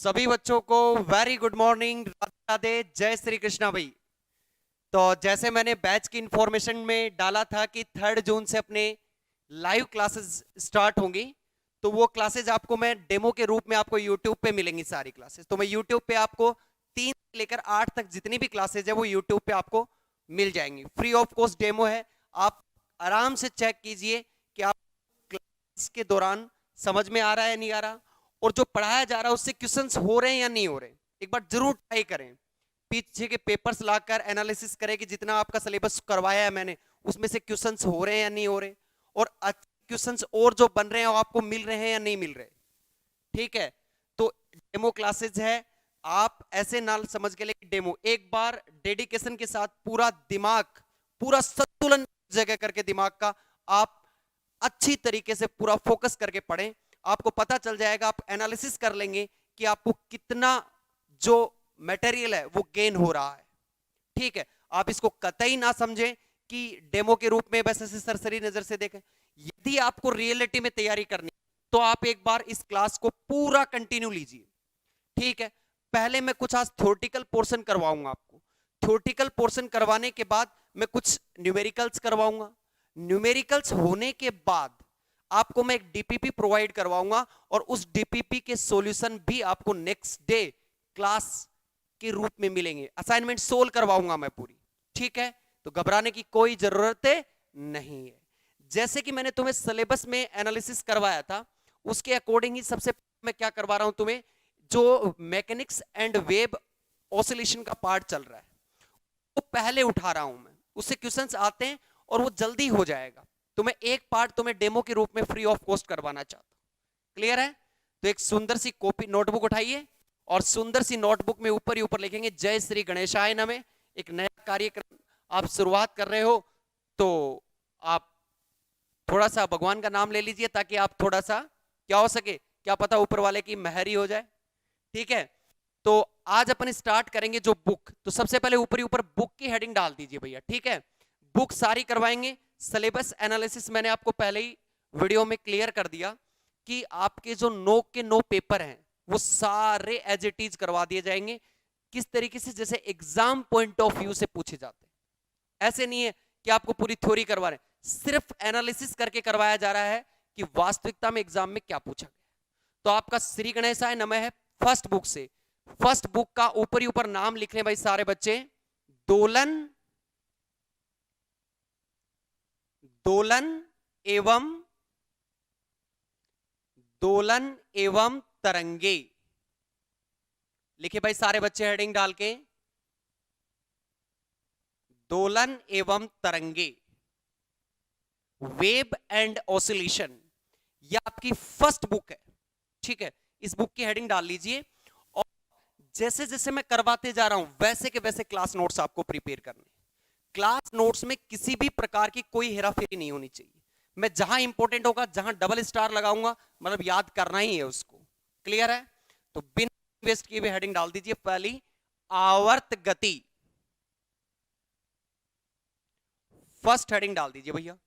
सभी बच्चों को very good morning, Radhe Radhe, जय श्री कृष्णा भाई। तो जैसे मैंने बैच की इंफॉर्मेशन में डाला था कि 3 जून से अपने लाइव क्लासेस स्टार्ट होंगी, तो वो क्लासेस आपको मैं डेमो के रूप में आपको यूट्यूब पे मिलेंगी सारी क्लासेस। तो मैं यूट्यूब पे आपको 3 से लेकर 8 तक जितनी भी क्लासेज है वो यूट्यूब पे आपको मिल जाएंगी। फ्री ऑफ कॉस्ट डेमो है, आप आराम से चेक कीजिए कि आप क्लास के दौरान समझ में आ रहा है नहीं आ रहा, और जो पढ़ाया जा रहा है उससे क्वेश्चंस हो रहे हैं या नहीं हो रहे। एक बार जरूर ट्राई करें, पीछे के पेपर्स लाकर एनालिसिस करें कि जितना आपका सिलेबस करवाया है मैंने उसमें से क्वेश्चंस हो रहे हैं या नहीं हो रहे, और क्वेश्चंस और जो बन रहे हैं वो आपको मिल रहे हैं या नहीं मिल रहे। ठीक है, तो डेमो क्लासेज है, आप ऐसे ना समझ के लिए डेमो। एक बार डेडिकेशन के साथ पूरा दिमाग, पूरा संतुलन जगह करके दिमाग का आप अच्छी तरीके से पूरा फोकस करके पढ़ें, आपको पता चल जाएगा, आप एनालिसिस कर लेंगे कि आपको कितना जो मटेरियल है वो गेन हो रहा है। ठीक है, आप इसको कतई ना समझें कि डेमो के रूप में बस ऐसे सरसरी नजर से देखें। यदि आपको रियलिटी में तैयारी करनी तो आप एक बार इस क्लास को पूरा कंटिन्यू लीजिए। ठीक है, पहले मैं कुछ आज थ्योरेटिकल पोर्शन करवाऊंगा आपको। थ्योरेटिकल पोर्शन करवाने के बाद मैं कुछ न्यूमेरिकल्स करवाऊंगा। न्यूमेरिकल्स होने के बाद आपको मैं एक डीपीपी प्रोवाइड करवाऊंगा, और उस डीपीपी के सॉल्यूशन भी आपको नेक्स्ट डे क्लास के रूप में मिलेंगे। असाइनमेंट सोल्व करवाऊंगा मैं पूरी। ठीक है, तो घबराने की कोई जरूरत नहीं है। जैसे कि मैंने तुम्हें सिलेबस में एनालिसिस करवाया था, उसके अकॉर्डिंग ही सबसे मैं क्या करवा रहा हूं तुम्हें, जो मैकेनिक्स एंड वेव ऑसिलेशन का पार्ट चल रहा है वो पहले उठा रहा हूं मैं। उससे क्वेश्चंस आते हैं और वो जल्दी हो जाएगा। तो मैं एक पार्ट तुम्हें डेमो के रूप में फ्री ऑफ कॉस्ट करवाना चाहता हूं। क्लियर है? तो एक सुंदर सी कॉपी नोटबुक उठाइए, और सुंदर सी नोटबुक में ऊपर ही ऊपर लिखेंगे जय श्री गणेशाय नमः। एक नया कार्यक्रम आप शुरुआत कर रहे हो, तो आप थोड़ा सा भगवान का नाम ले लीजिए, ताकि आप थोड़ा सा क्या हो सके, क्या पता ऊपर वाले की मेहर ही हो जाए। ठीक है, तो आज अपन स्टार्ट करेंगे जो बुक। तो सबसे पहले ऊपर ही ऊपर बुक की हेडिंग डाल दीजिए भैया। ठीक है, बुक सारी करवाएंगे। सिलेबस एनालिसिस मैंने आपको पहले ही वीडियो में क्लियर कर दिया कि आपके जो 9 के 9 पेपर हैं वो सारे एज इट इज करवा दिए जाएंगे, किस तरीके से जैसे एग्जाम पॉइंट ऑफ व्यू से पूछे जाते हैं। ऐसे नहीं है कि आपको पूरी थ्योरी करवा रहे हैं, सिर्फ एनालिसिस करके करवाया जा रहा है कि वास्तविकता में एग्जाम में क्या पूछा गया। तो आपका श्री गणेशाय नमः है फर्स्ट बुक से। फर्स्ट बुक का ऊपर ही ऊपर नाम लिख लें भाई सारे बच्चे, दोलन दोलन एवं दोलन एवं तरंगे। लिखे भाई सारे बच्चे हेडिंग डाल के, दोलन एवं तरंगे, वेव एंड ऑसिलेशन। यह आपकी फर्स्ट बुक है। ठीक है, इस बुक की हेडिंग डाल लीजिए, और जैसे जैसे मैं करवाते जा रहा हूं वैसे के वैसे क्लास नोट्स आपको प्रिपेयर करने। क्लास नोट्स में किसी भी प्रकार की कोई हेराफेरी नहीं होनी चाहिए। मैं जहां इंपॉर्टेंट होगा, जहां डबल स्टार लगाऊंगा, मतलब याद करना ही है उसको। क्लियर है? तो बिना वेस्ट किए हुए हेडिंग डाल दीजिए पहली, आवर्त गति। फर्स्ट हेडिंग डाल दीजिए भैया,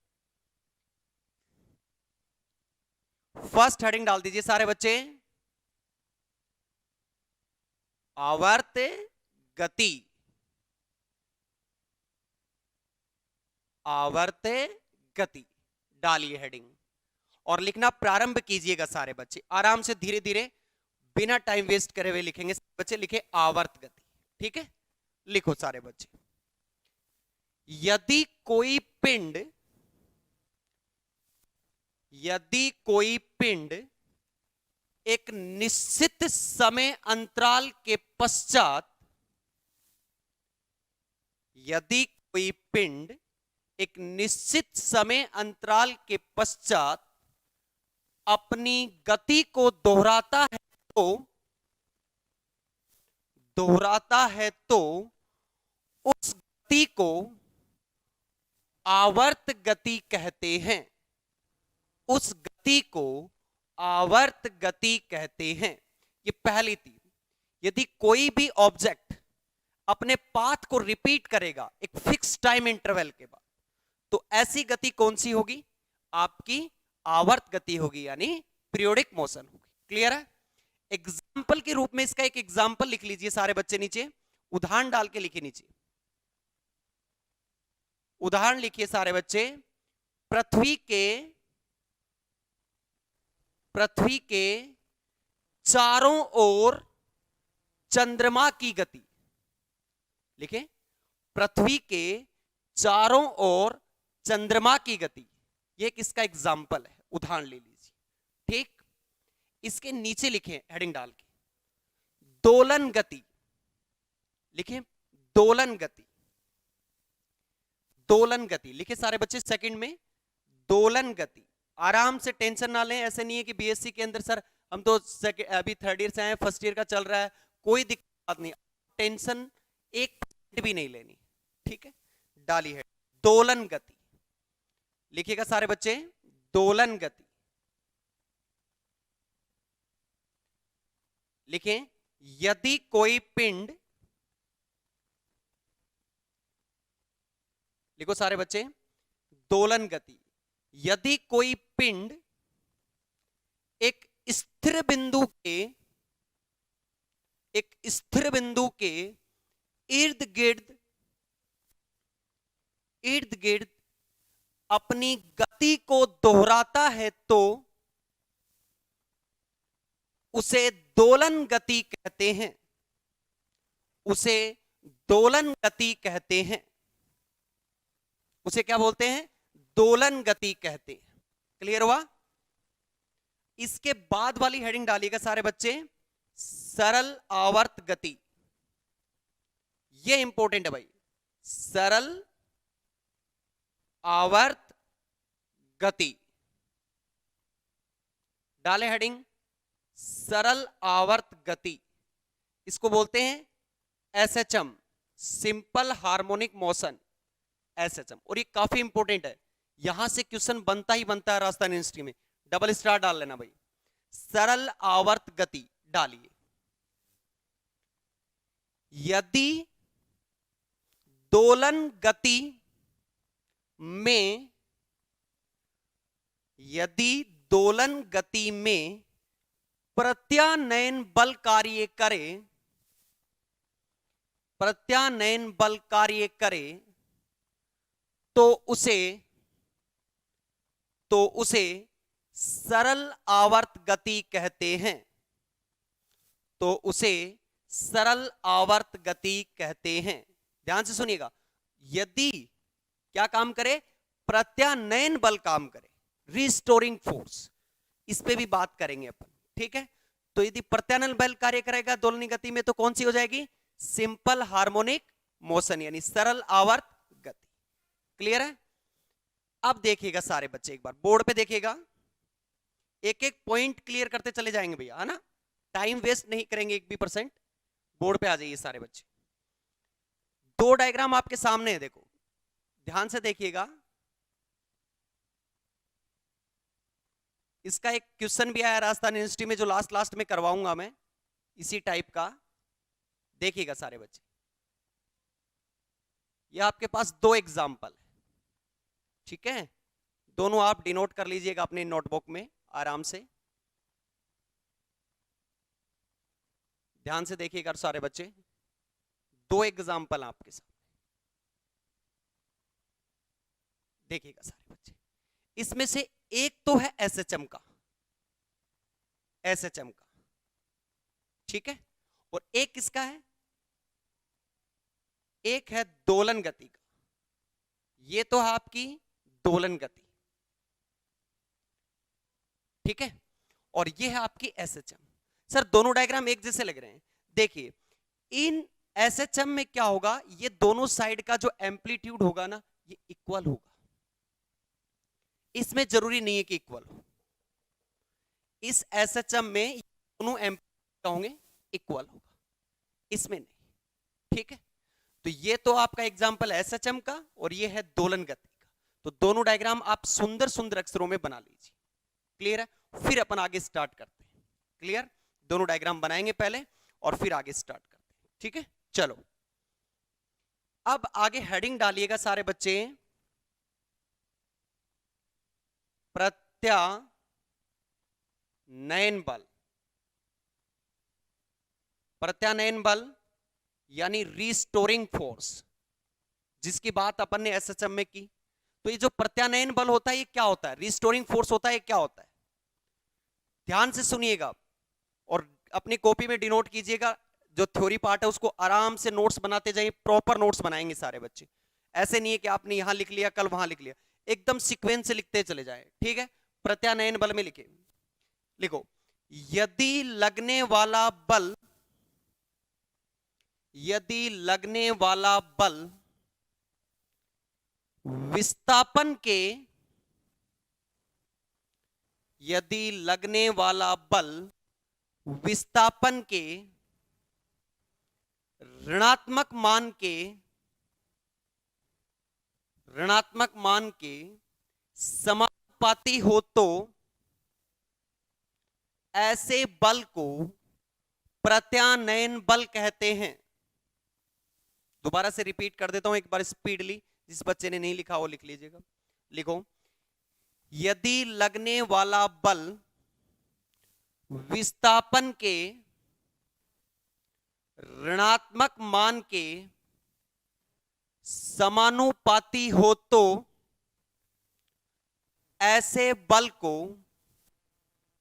फर्स्ट हेडिंग डाल दीजिए सारे बच्चे, आवर्त गति। आवर्त गति डालिए हेडिंग, और लिखना प्रारंभ कीजिएगा सारे बच्चे। आराम से धीरे धीरे बिना टाइम वेस्ट करे हुए लिखेंगे बच्चे। लिखे आवर्त गति। ठीक है, लिखो सारे बच्चे। यदि कोई पिंड एक निश्चित समय अंतराल के पश्चात, यदि कोई पिंड एक निश्चित समय अंतराल के पश्चात अपनी गति को दोहराता है तो उस गति को आवर्त गति कहते हैं। उस गति को आवर्त गति कहते हैं। ये पहली थी। यदि कोई भी ऑब्जेक्ट अपने पाथ को रिपीट करेगा एक फिक्स टाइम इंटरवल के बाद, तो ऐसी गति कौन सी होगी? आपकी आवर्त गति होगी, यानी पीरियोडिक मोशन होगी। क्लियर है? एग्जाम्पल के रूप में इसका एक एग्जाम्पल लिख लीजिए सारे बच्चे नीचे, उदाहरण डाल के लिखिए नीचे, उदाहरण लिखिए सारे बच्चे। पृथ्वी के चारों ओर चंद्रमा की गति, लिखे, पृथ्वी के चारों ओर चंद्रमा की गति, ये किसका एग्जाम्पल है, उदाहरण ले लीजिए। ठीक, इसके नीचे लिखे हेडिंग डाल के, दोलन गति, लिखे दोलन गति, दोलन गति लिखे सारे बच्चे सेकंड में, दोलन गति। आराम से, टेंशन ना लें, ऐसे नहीं है कि बीएससी के अंदर सर हम तो अभी थर्ड ईयर से आए, फर्स्ट ईयर का चल रहा है, कोई दिक्कत नहीं, टेंशन 1% भी नहीं लेनी। ठीक है, डाली है दोलन गति, लिखिएगा सारे बच्चे, दोलन गति। लिखें, यदि कोई पिंड, लिखो सारे बच्चे, दोलन गति, यदि कोई पिंड एक स्थिर बिंदु के इर्द गिर्द अपनी गति को दोहराता है तो उसे दोलन गति कहते हैं, उसे दोलन गति कहते हैं, उसे क्या बोलते हैं, दोलन गति कहते हैं। क्लियर हुआ? इसके बाद वाली हेडिंग डालिएगा सारे बच्चे, सरल आवर्त गति, ये इंपॉर्टेंट है भाई, सरल आवर्त गति, डाले हेडिंग सरल आवर्त गति, इसको बोलते हैं SHM, simple harmonic motion, SHM. और ये काफी इंपॉर्टेंट है, यहां से क्वेश्चन बनता ही बनता है राजस्थान यूनिवर्सिटी में, डबल स्टार डाल लेना भाई, सरल आवर्त गति डालिए। यदि दोलन गति में प्रत्यानयन बल कार्य करे तो उसे सरल आवर्त गति कहते हैं, तो उसे सरल आवर्त गति कहते हैं। ध्यान से सुनिएगा, यदि क्या काम करे, प्रत्यानयन बल काम करे, रिस्टोरिंग फोर्स, इस पे भी बात करेंगे अपन। ठीक है, तो यदि प्रत्यानयन बल कार्य करेगा दोलनी गति में तो कौन सी हो जाएगी, सिंपल हार्मोनिक मोशन, यानी सरल आवर्त गति। क्लियर है? अब देखिएगा सारे बच्चे, एक बार बोर्ड पे देखिएगा, एक एक पॉइंट क्लियर करते चले जाएंगे भैया, है ना, टाइम वेस्ट नहीं करेंगे एक भी परसेंट। बोर्ड पे आ जाइए सारे बच्चे, दो डायग्राम आपके सामने है, देखो ध्यान से देखिएगा। इसका एक क्वेश्चन भी आया राजस्थान यूनिवर्सिटी में, जो लास्ट में करवाऊंगा मैं, इसी टाइप का। देखिएगा सारे बच्चे, ये आपके पास दो एग्जाम्पल है, ठीक है, दोनों आप डिनोट कर लीजिएगा अपने नोटबुक में आराम से। ध्यान से देखिएगा सारे बच्चे, दो एग्जाम्पल आपके सामने, देखिएगा सारे बच्चे। इसमें से एक तो है एसएचएम का, ठीक है, और एक किसका है, एक है दोलन गति का। ये तो है आपकी दोलन गति, ठीक है, और ये है आपकी एसएचएम। सर दोनों डायग्राम एक जैसे लग रहे हैं, देखिए इन एसएचएम में क्या होगा, ये दोनों साइड का जो एम्पलीट्यूड होगा ना, ये इक्वल होगा। इसमें जरूरी नहीं है कि इक्वल हो, इस एसएचएम में दोनों एम्पलीट्यूड होंगे, इक्वल होगा, इसमें नहीं। ठीक है, तो ये तो आपका एग्जांपल एसएचएम का, और ये है दोलन गति का। तो दोनों डायग्राम आप सुंदर सुंदर अक्षरों में बना लीजिए। क्लियर है? फिर अपन आगे स्टार्ट करते हैं। क्लियर? दोनों डायग्राम बनाएंगे पहले और फिर आगे स्टार्ट करते हैं। ठीक है, चलो अब आगे हेडिंग डालिएगा सारे बच्चे, प्रत्यानयन बल। प्रत्यानयन बल यानी रिस्टोरिंग फोर्स, जिसकी बात अपन ने एसएचएम में की। तो ये जो प्रत्यानयन बल होता है ये क्या होता है, रिस्टोरिंग फोर्स होता है, ये क्या होता है, ध्यान से सुनिएगा और अपनी कॉपी में डिनोट कीजिएगा। जो थ्योरी पार्ट है उसको आराम से नोट्स बनाते जाइए, प्रॉपर नोट्स बनाएंगे सारे बच्चे। ऐसे नहीं है कि आपने यहां लिख लिया कल वहां लिख लिया, एकदम सीक्वेंस से लिखते चले जाए, ठीक है। प्रत्यानयन बल में लिखे, लिखो यदि लगने वाला बल, यदि लगने वाला बल विस्थापन के, यदि लगने वाला बल विस्थापन के ऋणात्मक मान के, ऋणात्मक मान के समानुपाती हो तो ऐसे बल को प्रत्यानयन बल कहते हैं। दोबारा से रिपीट कर देता हूं एक बार स्पीडली, जिस बच्चे ने नहीं लिखा वो लिख लीजिएगा। लिखो यदि लगने वाला बल विस्थापन के ऋणात्मक मान के समानुपाती हो तो ऐसे बल को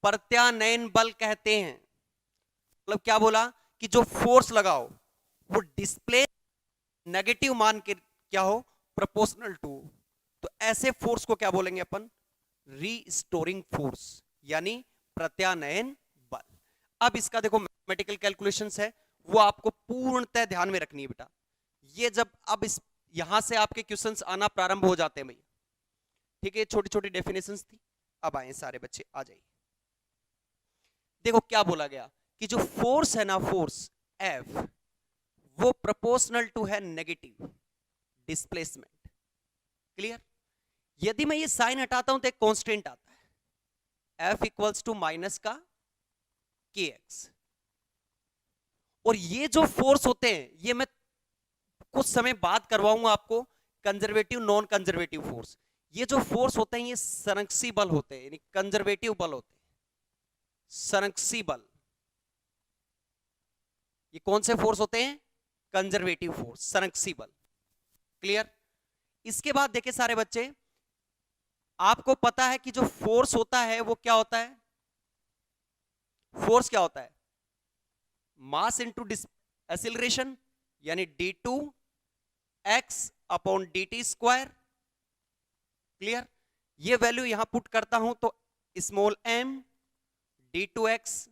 प्रत्यानयन बल कहते हैं। मतलब क्या बोला कि जो फोर्स लगाओ वो डिस्प्ले नेगेटिव मान के क्या हो, प्रोपोर्शनल टू, तो ऐसे फोर्स को क्या बोलेंगे अपन, रीस्टोरिंग फोर्स यानी प्रत्यानयन बल। अब इसका देखो मैथमेटिकल कैलकुलेशंस है, वो आपको पूर्णतः ध्यान में रखनी है बेटा। ये जब अब इस यहां से आपके क्वेश्चंस आना प्रारंभ हो जाते हैं भैया, ठीक है। छोटी छोटी डेफिनेशंस थी, अब आए सारे बच्चे आ जाइए। देखो क्या बोला गया कि जो फोर्स है ना, फोर्स F, वो प्रोपोर्शनल टू है नेगेटिव डिस्प्लेसमेंट। क्लियर। यदि मैं ये साइन हटाता हूं तो एक कांस्टेंट आता है F इक्वल्स टू माइनस का kx। और ये जो फोर्स होते हैं ये मैं कुछ समय बाद करवाऊंगा आपको, कंजर्वेटिव नॉन कंजर्वेटिव फोर्स। ये जो फोर्स होते हैं ये संरक्षी बल होते हैं, यानी कंजर्वेटिव बल होते हैं, संरक्षी बल। ये कौन से फोर्स होते हैं, कंजर्वेटिव फोर्स, संरक्षी बल। क्लियर। इसके बाद देखिए सारे बच्चे, आपको पता है कि जो फोर्स होता है वो क्या होता है, फोर्स क्या होता है, मास इंटू एक्सीलरेशन, यानी d2x upon dt square. Clear. ये वैल्यू यहां पुट करता हूं तो small m d2x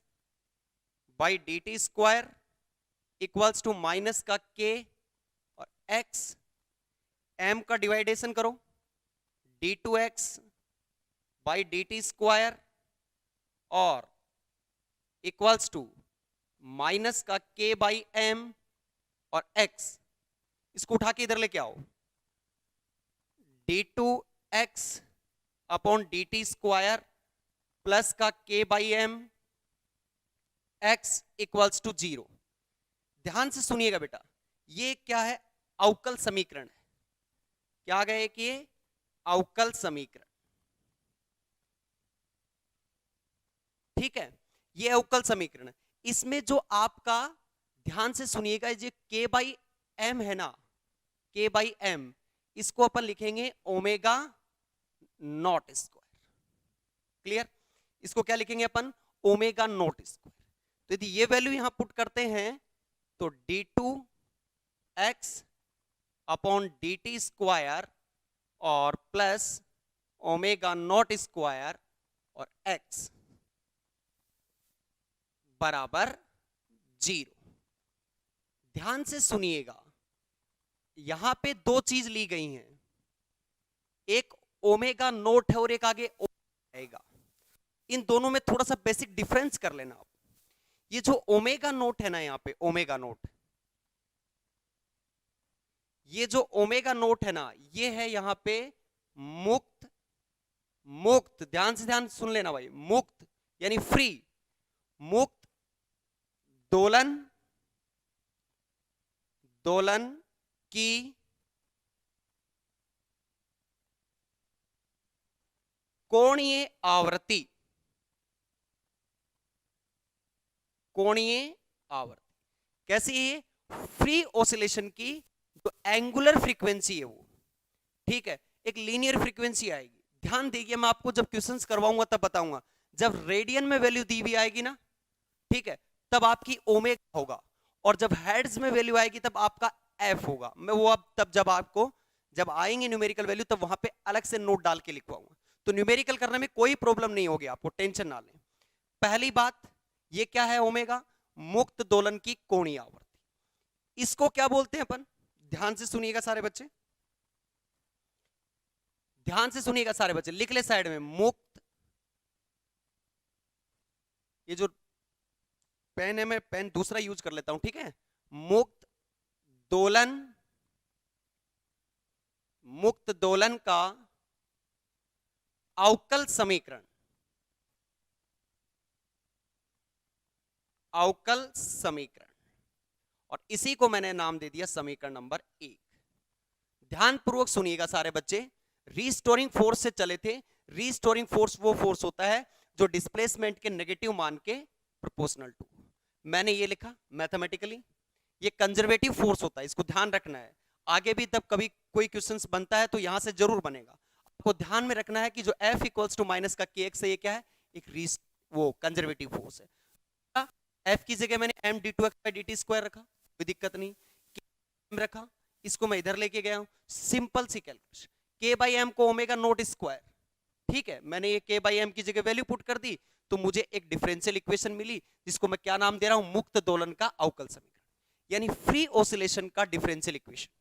by dt square equals to minus का k और x, m का डिवाइडेशन करो, d2x बाई dt स्क्वायर और इक्वल्स टू माइनस का k बाई m और x, इसको उठा के इधर लेके आओ, d2x upon dt square plus का k by m, x equals to 0। ध्यान से सुनिएगा बेटा, ये क्या है, अवकल समीकरण है। क्या गए कि ये अवकल समीकरण, ठीक है। ये अवकल समीकरण है। इसमें जो आपका, ध्यान से सुनिएगा, ये k बाई एम है ना, k बाई एम, इसको अपन लिखेंगे ओमेगा नॉट स्क्वायर। क्लियर। इसको क्या लिखेंगे अपन, ओमेगा नॉट स्क्वायर। तो यदि ये वैल्यू यहां पुट करते हैं तो d2x अपॉन dt स्क्वायर और प्लस ओमेगा नॉट स्क्वायर और x बराबर 0। ध्यान से सुनिएगा, यहां पे दो चीज ली गई हैं, एक ओमेगा नोट है और एक आगे आएगा। इन दोनों में थोड़ा सा बेसिक डिफरेंस कर लेना आप। ये जो ओमेगा नोट है ना, यहां पे ओमेगा नोट, ये जो ओमेगा नोट है ना, ये है यहां पे मुक्त, मुक्त, ध्यान सुन लेना भाई, मुक्त यानी फ्री, मुक्त दोलन, दोलन की कोणीय आवृत्ति, कोणीय आवृत्ति। कैसी है ये? फ्री ऑसिलेशन की जो एंगुलर फ्रीक्वेंसी है वो, ठीक है, एक लीनियर फ्रीक्वेंसी आएगी। ध्यान दीजिए, मैं आपको जब क्वेश्चंस करवाऊंगा तब बताऊंगा। जब रेडियन में वैल्यू दी हुई आएगी ना, ठीक है, तब आपकी ओमेगा होगा, और जब हेर्ट्ज में वैल्यू आएगी तब आपका एफ होगा। मैं वो अब तब जब आपको जब आएंगे न्यूमेरिकल वैल्यू तब वहां पे अलग से नोट डाल के लिखवाऊंगा। तो न्यूमेरिकल करने में कोई प्रॉब्लम नहीं होगी, आपको टेंशन ना लें। पहली बात, ये क्या है ओमेगा? मुक्त दोलन की कोणीय आवर्ती। इसको क्या बोलते हैं अपन? ध्यान से सुनिएगा सारे बच्चे, ध्यान से सुनिएगा सारे बच्चे, लिख ले साइड में, मुक्त, ये जो पेन है मैं पेन दूसरा यूज कर लेता हूं, ठीक है, मुक्त दोलन, मुक्त दोलन का अवकल समीकरण, अवकल समीकरण, और इसी को मैंने नाम दे दिया समीकरण नंबर 1। ध्यानपूर्वक सुनिएगा सारे बच्चे। रीस्टोरिंग फोर्स से चले थे। रीस्टोरिंग फोर्स वो फोर्स होता है जो डिस्प्लेसमेंट के नेगेटिव मान के प्रोपोर्शनल टू, मैंने ये लिखा मैथमेटिकली, ये कंजर्वेटिव फोर्स होता है, इसको ध्यान रखना है। आगे भी तब कभी कोई क्वेश्चंस बनता है तो यहां से जरूर बनेगा। आपको ध्यान में रखना है कि जो F इक्वल्स टू माइनस का kx है, ये क्या है? एक वो कंजर्वेटिव फोर्स है। F की जगह मैंने m d2x by dt square रखा, कोई दिक्कत नहीं, m रखा, इसको मैं इधर लेके गया हूं, सिंपल सी कैलकुलेशन, k बाई एम को ओमेगा नोट स्क्वायर, ठीक है, मैंने ये k बाई एम की जगह वैल्यू पुट कर दी, तो मुझे एक डिफरेंशियल इक्वेशन मिली, जिसको मैं क्या नाम दे रहा हूं? मुक्त दोलन का अवकल समीकरण, यानी फ्री ऑसिलेशन का डिफरेंशियल इक्वेशन,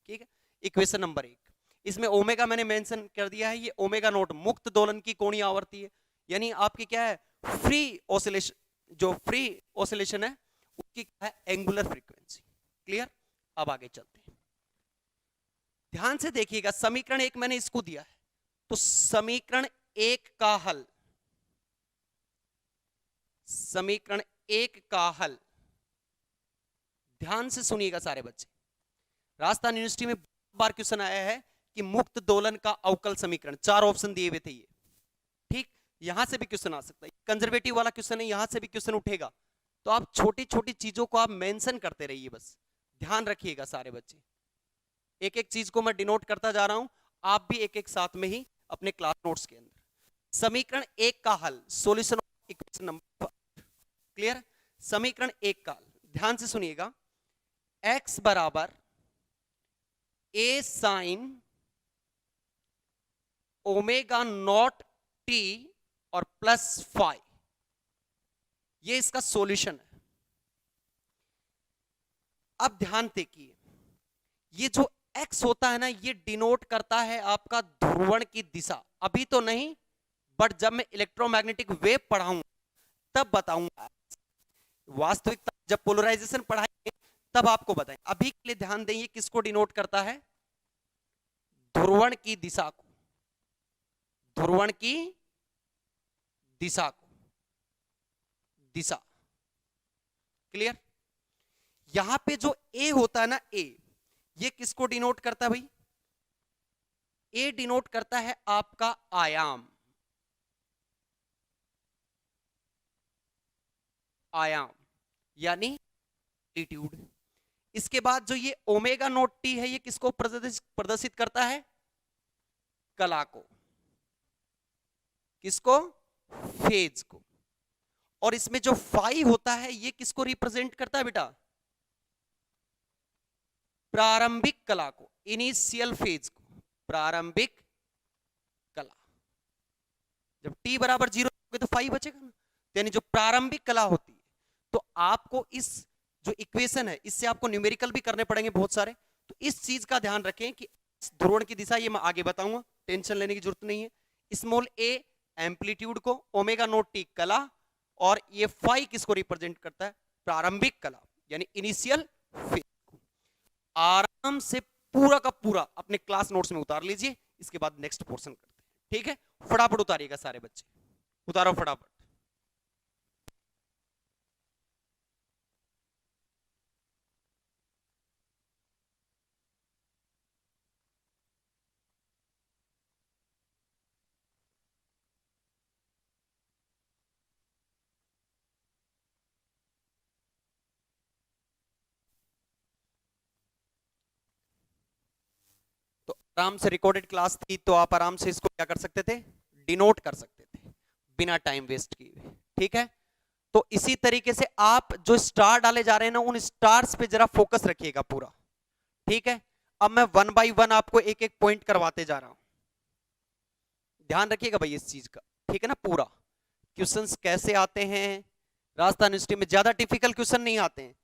ठीक है, इक्वेशन नंबर 1। इसमें ओमेगा मैंने मेंशन कर दिया है, ये ओमेगा नोट मुक्त दोलन की कोणीय आवर्ती है, यानी आपकी क्या है? फ्री ऑसिलेशन, जो फ्री ऑसिलेशन है उसकी क्या है? Angular frequency. क्लियर? अब आगे चलते हैं, ध्यान से देखिएगा, समीकरण 1 मैंने इसको दिया है, तो समीकरण 1 का हल, समीकरण 1 का हल, ध्यान से सुनिएगा सारे बच्चे, राजस्थान यूनिवर्सिटी में बार क्वेश्चन आया है कि मुक्त दोलन का अवकल समीकरण, 4 ऑप्शन दिए हुए थे ये, ठीक, यहां से भी क्वेश्चन आ सकता है, कंजर्वेटिव वाला क्वेश्चन है, यहां से भी क्वेश्चन उठेगा, तो आप छोटी छोटी चीजों को आप मेंशन करते रहिए, बस ध्यान रखिएगा सारे बच्चे, एक एक चीज को मैं डिनोट करता जा रहा हूं, आप भी एक एक साथ में ही अपने क्लास नोट्स के अंदर। समीकरण 1 का हल, solution of equation number, clear? समीकरण 1 का हल, ध्यान से सुनिएगा, x बराबर a sine omega naught t और प्लस फाइ, ये इसका सॉल्यूशन है। अब ध्यान देखिए, ये जो x होता है ना, ये डिनोट करता है आपका ध्रुवण की दिशा, अभी तो नहीं, बट जब मैं इलेक्ट्रोमैग्नेटिक वेव पढ़ाऊंगा तब बताऊंगा, वास्तविकता जब पोलराइजेशन पढ़ाएंगे तब आपको बताएं। अभी के लिए ध्यान दें, ये किसको डिनोट करता है? ध्रुवण की दिशा को, ध्रुवण की दिशा को, दिशा। क्लियर? यहां पे जो A होता है ना, A, ये किसको डिनोट करता है भाई? A डिनोट करता है आपका आयाम, आयाम यानी एम्पलीट्यूड। इसके बाद जो ये ओमेगा नोट टी है, ये किसको प्रदर्शित करता है? कला को, किसको? फेज को। और इसमें जो फाई होता है, ये किसको रिप्रेजेंट करता है बेटा? प्रारंभिक कला को, इनिशियल फेज को, प्रारंभिक कला। जब टी बराबर 0 तो फाई बचेगा ना, यानी जो प्रारंभिक कला होती है। तो आपको इस जो इक्वेशन है, इससे आपको न्यूमेरिकल भी करने पड़ेंगे बहुत सारे, तो इस चीज का ध्यान रखें कि ध्रुवण की दिशा, ये मैं आगे बताऊंगा, टेंशन लेने की जरूरत नहीं है। स्मॉल a एम्पलीट्यूड को, ओमेगा नोट टी कला, और ये फाई किसको रिप्रेजेंट करता है? प्रारंभिक कला यानी इनिशियल फेज को। आराम से पूरा का पूरा अपने क्लास नोट्स में उतार लीजिए, इसके बाद नेक्स्ट पोर्शन करते हैं, ठीक है? फटाफट उतारिएगा सारे बच्चे, उतारो फटाफट। आराम से रिकॉर्डेड क्लास थी तो आप आराम से इसको क्या कर सकते थे, डिनोट कर सकते थे बिना टाइम वेस्ट किए। ठीक है, तो इसी तरीके से आप जो स्टार डाले जा रहे हैं ना, उन स्टार्स पे जरा फोकस रखिएगा पूरा। ठीक है, अब मैं वन बाय वन आपको एक एक पॉइंट करवाते जा रहा हूं, ध्यान रखिएगा भाई इस चीज का। ठीक है ना, पूरा क्वेश्चंस कैसे आते हैं, राजस्थान यूनिवर्सिटी में ज्यादा डिफिकल्ट क्वेश्चन नहीं आते हैं,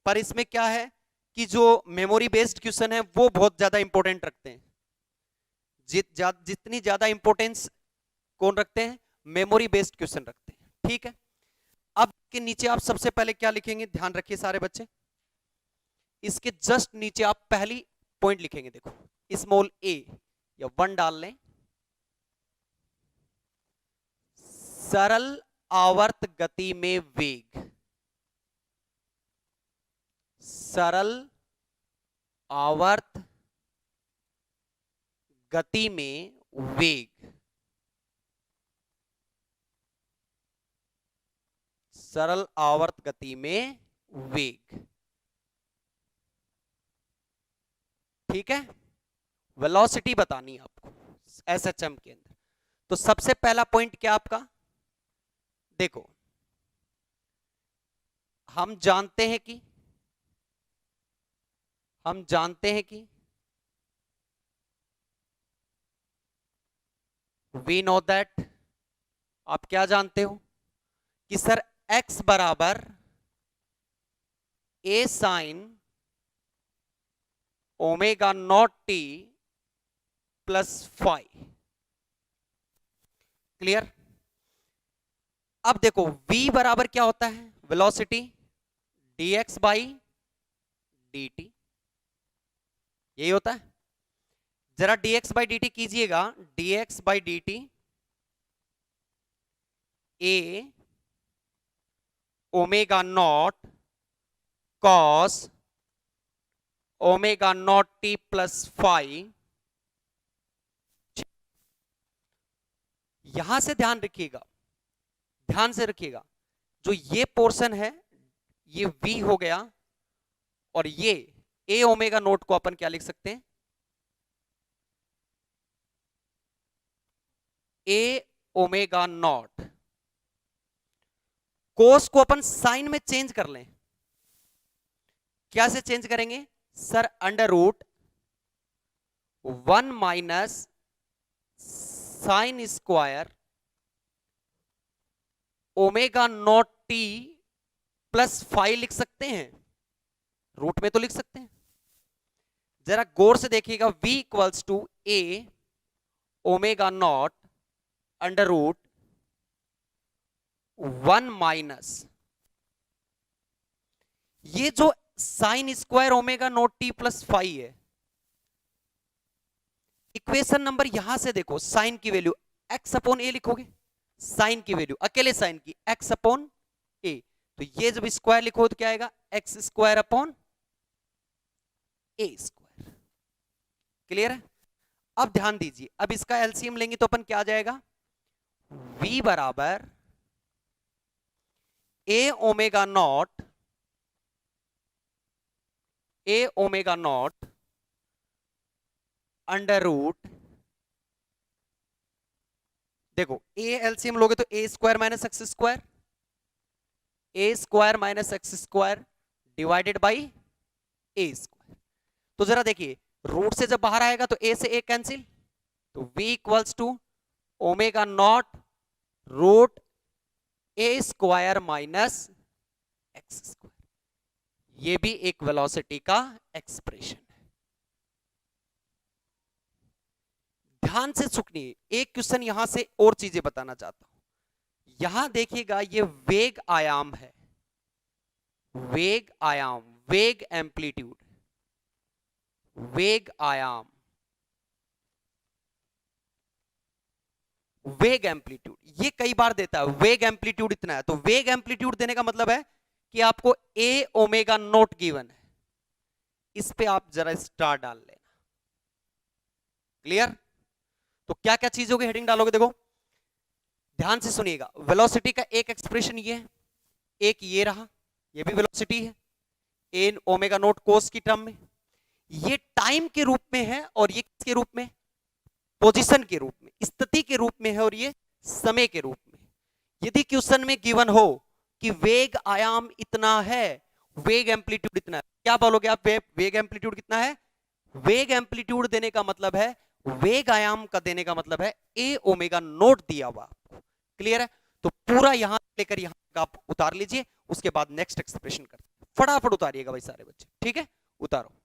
पर इसमें क्या है कि जो मेमोरी बेस्ड क्वेश्चन है वो बहुत ज्यादा इंपॉर्टेंट रखते हैं। जितनी ज्यादा इंपॉर्टेंस कौन रखते हैं, मेमोरी बेस्ड क्वेश्चन रखते हैं। ठीक है, अब के नीचे आप सबसे पहले क्या लिखेंगे, ध्यान रखिए सारे बच्चे, इसके जस्ट नीचे आप पहली पॉइंट लिखेंगे, देखो स्मॉल ए या 1 डाल लें, सरल आवर्त गति में वेग, सरल आवर्त गति में वेग, सरल आवर्त गति में वेग। ठीक है, वेलोसिटी बतानी है आपको एसएचएम के अंदर। तो सबसे पहला पॉइंट क्या आपका, देखो हम जानते हैं कि वी नो दैट, आप क्या जानते हो कि सर x बराबर a sine omega naught T plus 5। Clear. अब देखो v बराबर क्या होता है, वेलोसिटी dx बाई dt, यही होता है। जरा dx बाई dt कीजिएगा, dx by dt a omega not cos omega naught T plus 5। यहां से ध्यान रखिएगा, ध्यान से रखिएगा, जो ये पोर्शन है ये v हो गया, और ये a ओमेगा नोट को अपन क्या लिख सकते हैं, a ओमेगा नॉट। कोस को अपन साइन में चेंज कर लें, क्या से चेंज करेंगे sir, under root 1 minus sine square omega naught T plus 5 लिख सकते हैं, रूट में तो लिख सकते हैं। जरा गौर से देखिएगा, v equals to a omega naught under root 1 minus, ये जो sine square omega naught T plus 5 है, इक्वेशन नंबर यहां से देखो, साइन की वैल्यू x अपॉन ए लिखोगे, साइन की वैल्यू अकेले साइन की x अपॉन ए, तो ये जब स्क्वायर लिखो तो क्या आएगा, x स्क्वायर अपॉन ए स्क्वायर। क्लियर है। अब ध्यान दीजिए, अब इसका एलसीएम लेंगे तो अपन क्या आ जाएगा, v बराबर a omega naught under root, देखो a एलसीएम लोगे तो a square minus x square, a square minus x square divided by a square. तो जरा देखिए, रूट से जब बाहर आएगा तो a से a कैंसिल, तो v equals to omega naught root a square minus x square. ये भी एक वेलोसिटी का एक्सप्रेशन है। ध्यान से सुनिए, एक क्वेश्चन यहां से और चीजें बताना चाहता हूं। यहां देखिएगा, ये वेग आयाम है, वेग आयाम, वेग एम्पलीट्यूड, वेग आयाम, वेग एम्पलीट्यूड, ये कई बार देता है वेग एम्पलीट्यूड इतना है, तो वेग एम्पलीट्यूड देने का मतलब है कि आपको a ओमेगा नोट गिवन है, इस पे आप जरा स्टार डाल लेना। क्लियर। तो क्या क्या चीजों की हेडिंग डालोगे, देखो ध्यान से सुनिएगा, वेलोसिटी का एक एक्सप्रेशन ये है, एक ये रहा, ये भी वेलोसिटी है, a ओमेगा नोट कोस की टर्म में। ये टाइम के रूप में है और ये किसके रूप में, पोजीशन के रूप में, स्थिति के रूप में है, और ये समय के रूप में। यदि क्वेश्चन में गिवन हो कि वेग आयाम इतना है, वेग एम्पलीट्यूड इतना है, क्या बोलोगे आप? वेग एम्पलीट्यूड कितना है? वेग एम्पलीट्यूड देने का मतलब है, वेग आयाम का देने का मतलब है ए ओमेगा नोट दिया हुआ आपको। क्लियर है? तो पूरा यहां लेकर यहां तक आप उतार लीजिए, उसके बाद नेक्स्ट एक्सप्रेशन करते हैं। फटाफट उतारिएगा भाई सारे बच्चे, ठीक है? उतारो।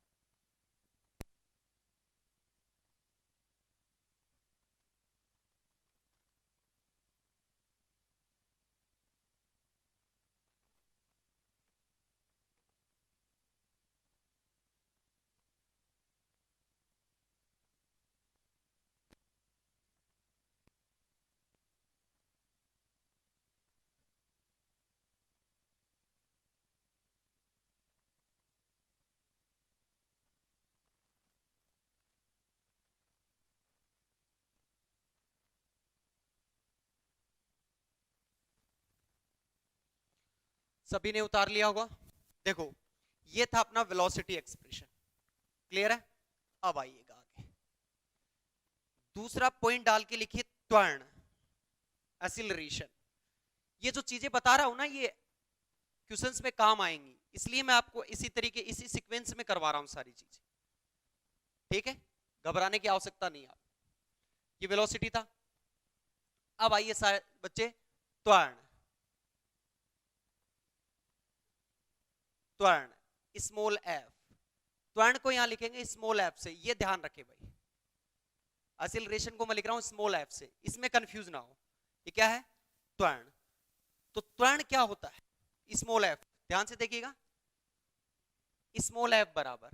सभी ने उतार लिया होगा। देखो, ये था अपना वेलोसिटी एक्सप्रेशन। क्लियर है? अब आइएगा आगे, दूसरा पॉइंट डाल के लिखिए त्वरण, एक्सीलरेशन। ये जो चीजें बता रहा हूं ना, ये क्वेश्चंस में काम आएंगी, इसलिए मैं आपको इसी तरीके, इसी सीक्वेंस में करवा रहा हूं सारी चीजें। ठीक है? घबराने की आवश्यकता नहीं। आप, ये वेलोसिटी था। अब आइए सारे बच्चे, त्वरण। त्वरण स्मॉल एफ, त्वरण को यहां लिखेंगे स्मॉल एफ से, ये ध्यान रखे भाई। एक्सीलरेशन को मैं लिख रहा हूं स्मॉल एफ से, इसमें कंफ्यूज ना हो। ये क्या है? त्वरण। तो त्वरण क्या होता है? स्मॉल एफ, ध्यान से देखिएगा, स्मॉल एफ बराबर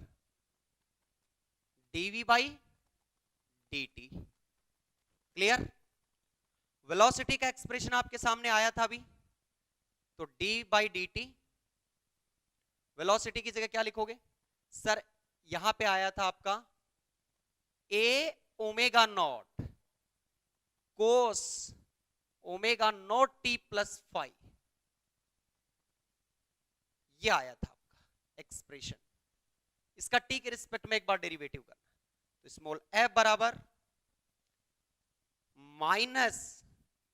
DV by dt। Clear? Velocity का एक्सप्रेशन आपके सामने आया था अभी, तो d by D T. Velocity की जगह क्या लिखोगे सर? यहां पे आया था आपका a omega not cos omega naught T plus 5, ये आया था आपका एक्सप्रेशन। इसका टी के रिस्पेक्ट में एक बार डेरिवेटिव करना, तो स्मॉल एफ बराबर माइनस,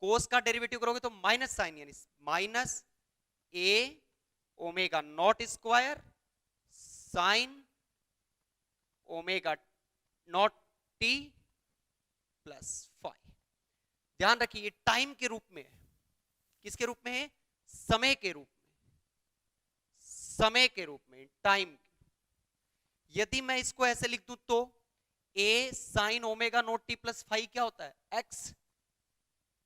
कोस का डेरिवेटिव करोगे तो माइनस साइन, यानी माइनस ए omega naught square sine omega naught T plus 5। ध्यान रखिए, ये टाइम के रूप में है। किसके रूप में है? समय के रूप में, समय के रूप में, टाइम। यदि मैं इसको ऐसे लिख दूं तो a sine omega naught T plus 5 क्या होता है? x।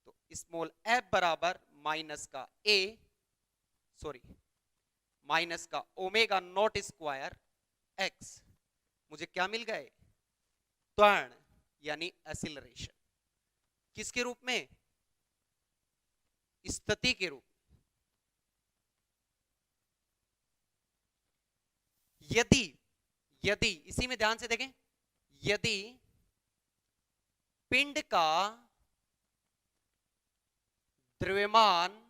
तो स्मॉल f बराबर माइनस का a, सॉरी, माइनस का ओमेगा नॉट स्क्वायर x। मुझे क्या मिल गए? त्वरण, यानी एक्सीलरेशन। किसके रूप में? स्थिति के रूप। यदि, यदि इसी में ध्यान से देखें, यदि पिंड का द्रव्यमान,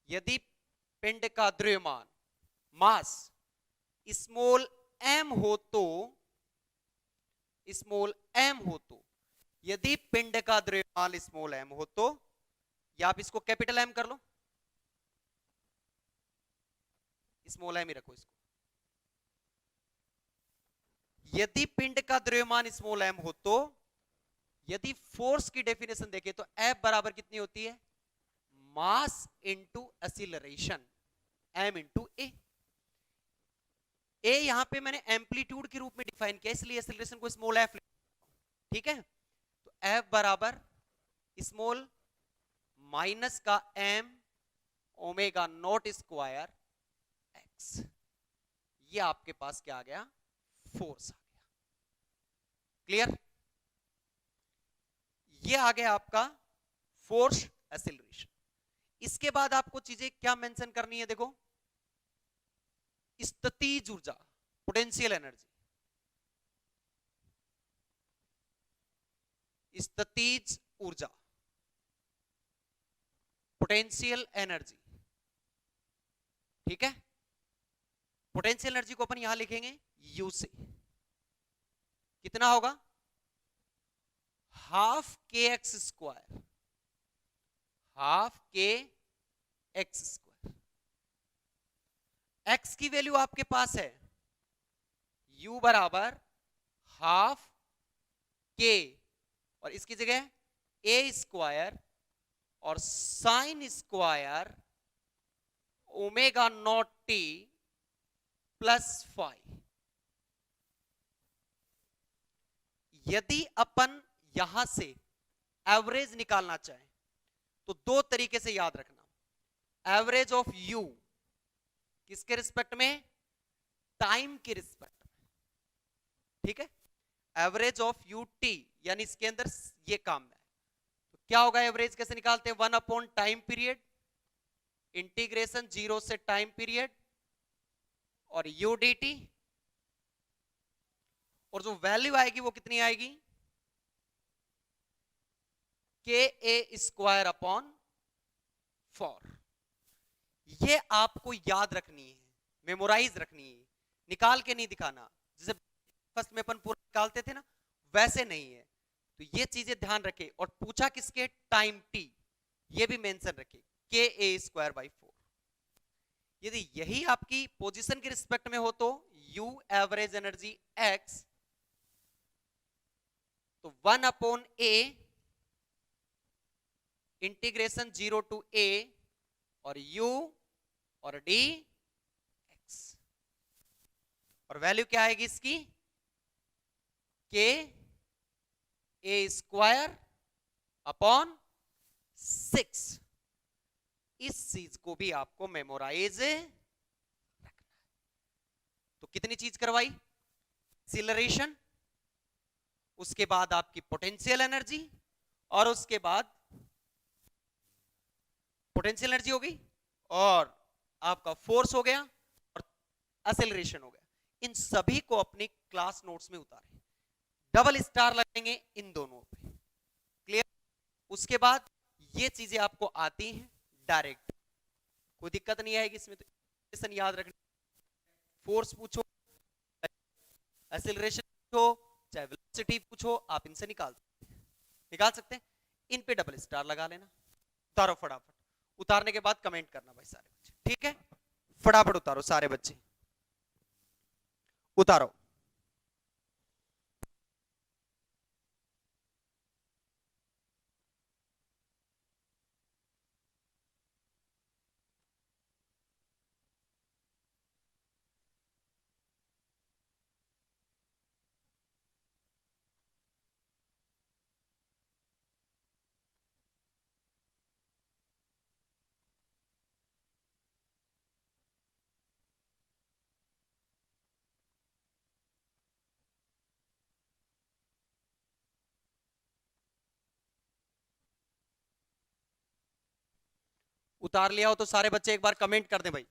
यदि पिंड का द्रव्यमान मास स्मॉल m हो तो, स्मॉल m हो तो, यदि पिंड का द्रव्यमान स्मॉल m हो तो, या आप इसको कैपिटल M कर लो, स्मॉल m ही रखो इसको। यदि पिंड का द्रव्यमान स्मॉल m हो तो, यदि फोर्स की डेफिनेशन देखें तो F बराबर कितनी होती है? Mass into acceleration, m into a. A यहां पे मैंने एम्पलीट्यूड के रूप में डिफाइन किया, इसलिए एक्सीलरेशन को स्मॉल f। ठीक है? तो F बराबर स्मॉल माइनस का m omega naught square x। ये आपके पास क्या आ गया? फोर्स आ गया। क्लियर? ये आ गया आपका फोर्स एक्सीलरेशन। इसके बाद आपको चीजें क्या मेंशन करनी है? देखो, स्थितिज ऊर्जा, पोटेंशियल एनर्जी, स्थितिज ऊर्जा, पोटेंशियल एनर्जी। ठीक है? पोटेंशियल एनर्जी को अपन यहां लिखेंगे U से, कितना होगा, हाफ के एक्स स्क्वायर, हाफ के एक्स स्क्वायर। एक्स की वैल्यू आपके पास है U बराबर हाफ के, और इसकी जगह ए स्क्वायर और sign square omega naught T plus 5। यदि अपन यहां से एवरेज निकालना चाहें तो दो तरीके से याद रखना। एवरेज ऑफ यू किसके रिस्पेक्ट में, टाइम के रिस्पेक्ट में, ठीक है। एवरेज ऑफ यू टी यानी इसके अंदर ये काम है, तो क्या होगा, एवरेज कैसे निकालते हैं, 1 टाइम पीरियड इंटीग्रेशन 0 से टाइम पीरियड और यू डी टी, और जो वैल्यू आएगी वो कितनी आएगी, के ए स्क्वायर अपॉन 4। ये आपको याद रखनी है, मेमोराइज रखनी है, निकाल के नहीं दिखाना। जैसे फर्स्ट में अपन पूरा निकालते थे ना, वैसे नहीं है। तो ये चीजें ध्यान रखे, और पूछा किसके, टाइम टी, ये भी मेंशन रखे, के ए स्क्वायर बाई 4। यदि यही आपकी पोजीशन के रिस्पेक्ट में हो तो यू एवरेज एनर्जी एक्स, तो 1/a इंटीग्रेशन 0 टू a और u और d x, और वैल्यू क्या आएगी इसकी, के ए स्क्वायर अपॉन 6। इस चीज को भी आपको मेमोराइज रखना है। तो कितनी चीज करवाई, एक्सीलरेशन, उसके बाद आपकी पोटेंशियल एनर्जी, और उसके बाद पोटेंशियल एनर्जी हो गई और आपका फोर्स हो गया और एक्सेलरेशन हो गया। इन सभी को अपनी क्लास नोट्स में उतारें, डबल स्टार लगेंगे इन दोनों पे, क्लियर। उसके बाद ये चीजें आपको आती हैं डायरेक्ट, कोई दिक्कत नहीं आएगी इसमें। तो याद रखना, फोर्स पूछो, एक्सेलरेशन पूछो, चाहे वेलोसिटी पूछो, आप इनसे निकाल सकते हैं। इन पे डबल स्टार लगा लेना। उतारो फटाफट, उतारने के बाद कमेंट करना भाई सारे बच्चे, ठीक है। फटाफट उतारो सारे बच्चे, उतारो। उतार लिया हो तो सारे बच्चे एक बार कमेंट कर दें भाई।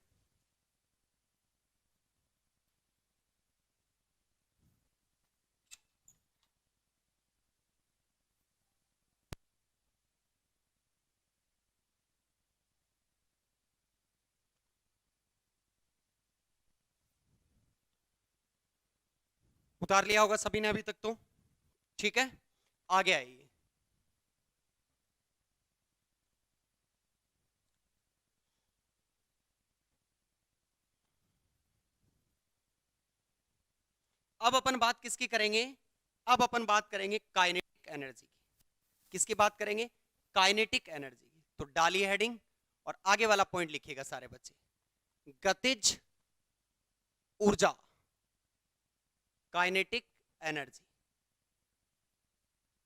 उतार लिया होगा सभी ने अभी तक तो, ठीक है। आगे आइए, अब अपन बात किसकी करेंगे, अब अपन बात करेंगे काइनेटिक एनर्जी की। किसकी बात करेंगे, काइनेटिक एनर्जी की। तो डालिए हेडिंग और आगे वाला पॉइंट लिखिएगा सारे बच्चे, गतिज ऊर्जा, काइनेटिक एनर्जी।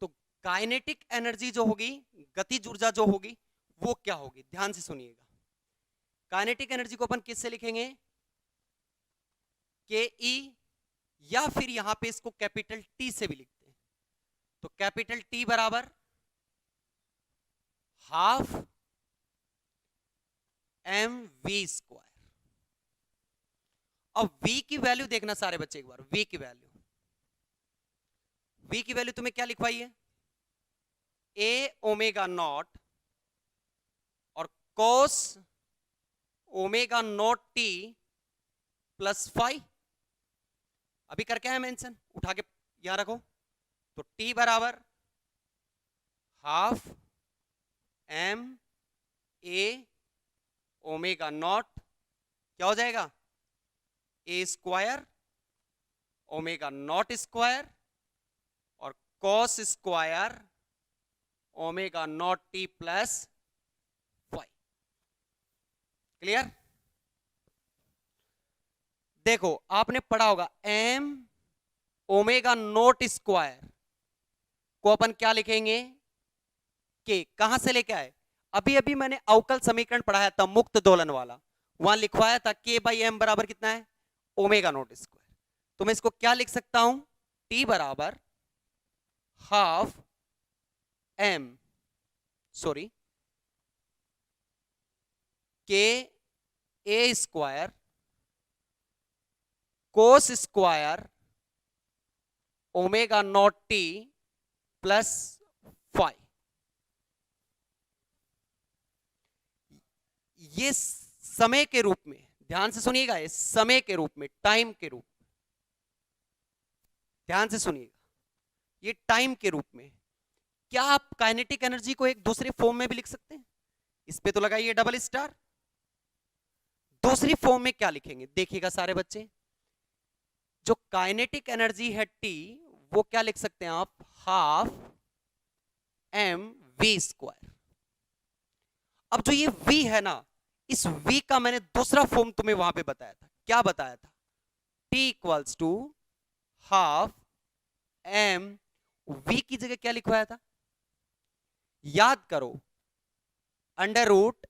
तो काइनेटिक एनर्जी जो होगी, गतिज ऊर्जा जो होगी, वो क्या होगी, ध्यान से सुनिएगा। काइनेटिक एनर्जी को अपन किससे लिखेंगे, के ई, या फिर यहां पे इसको कैपिटल टी से भी लिखते हैं। तो कैपिटल टी बराबर हाफ एम वी स्क्वायर। अब v की वैल्यू देखना सारे बच्चे एक बार, v की वैल्यू तुम्हें क्या लिखवाई है, ए ओमेगा नॉट और कोस ओमेगा नॉट टी प्लस 5। अभी करके है मेंशन, उठा के यहां रखो। तो t बराबर half M A omega naught, क्या हो जाएगा, A square omega naught square और cos square omega naught T plus 5। Clear? देखो आपने पढ़ा होगा एम ओमेगा नॉट स्क्वायर को अपन क्या लिखेंगे, के। कहां से लेके आए, अभी अभी मैंने अवकल समीकरण पढ़ाया था मुक्त दोलन वाला, वहां लिखवाया था के बाई एम बराबर कितना है, ओमेगा नॉट स्क्वायर। तो मैं इसको क्या लिख सकता हूं, टी बराबर half m sorry k a square cos square omega naught T plus 5। ये समय के रूप में, ध्यान से सुनिएगा, ये समय के रूप में, टाइम के रूप में, ध्यान से सुनिएगा, ये टाइम के रूप में। क्या आप काइनेटिक एनर्जी को एक दूसरे फॉर्म में भी लिख सकते हैं, इस पे तो लगाइए डबल स्टार। दूसरी फॉर्म में क्या लिखेंगे, देखिएगा सारे बच्चे, जो काइनेटिक एनर्जी है टी, वो क्या लिख सकते हैं आप, हाफ एम वी स्क्वायर। अब जो ये v है ना, इस v का मैंने दूसरा फॉर्म तुम्हें वहां पे बताया था, क्या बताया था, t equals to half M, v की जगह क्या लिखवाया था, याद करो, अंडर रूट,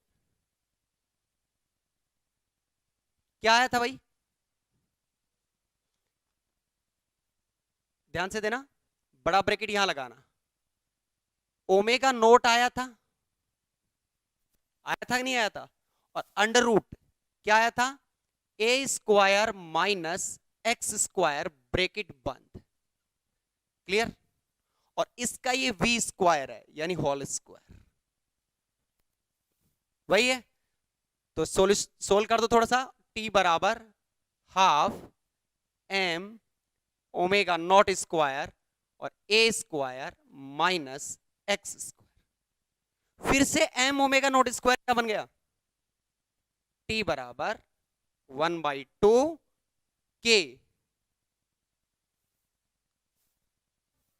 क्या आया था भाई, ध्यान से देना, बड़ा ब्रैकेट यहां लगाना, ओमेगा नोट आया था, आया था कि नहीं आया था, और अंडर रूट क्या आया था, a square minus x square bracket बंद। क्लियर? और इसका ये वी स्क्वायर है यानी होल स्क्वायर, वही है। तो सोल्व कर दो थोड़ा सा, टी बराबर half M omega naught square और A square minus x square, फिर से एम ओमेगा नॉट स्क्वायर क्या बन गया, टी बराबर 1/2 के,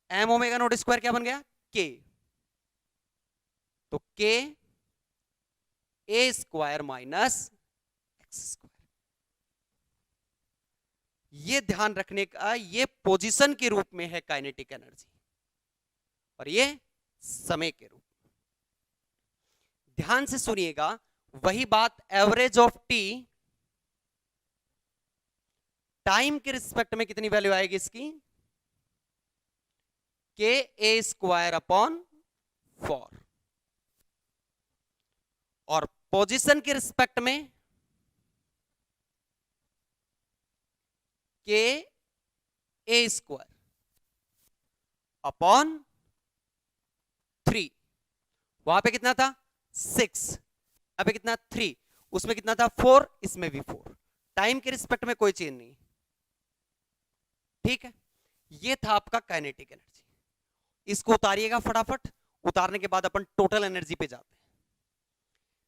एम ओमेगा नॉट स्क्वायर क्या बन गया, के, तो के a square minus x square. ये ध्यान रखने का, ये पोजीशन के रूप में है काइनेटिक एनर्जी और ये समय के रूप में। ध्यान से सुनिएगा, वही बात एवरेज ऑफ टी, टाइम के रिस्पेक्ट में कितनी वैल्यू आएगी इसकी, के ए स्क्वायर अपॉन 4, और पोजीशन के रिस्पेक्ट में के ए स्क्वायर अपॉन 3। वहां पे कितना था 6, यहां पे कितना 3, उसमें कितना था 4, इसमें भी 4। टाइम के रिस्पेक्ट में कोई चेंज नहीं, ठीक है। ये था आपका काइनेटिक एनर्जी। इसको उतारिएगा फटाफट, उतारने के बाद अपन टोटल एनर्जी पे जाते हैं।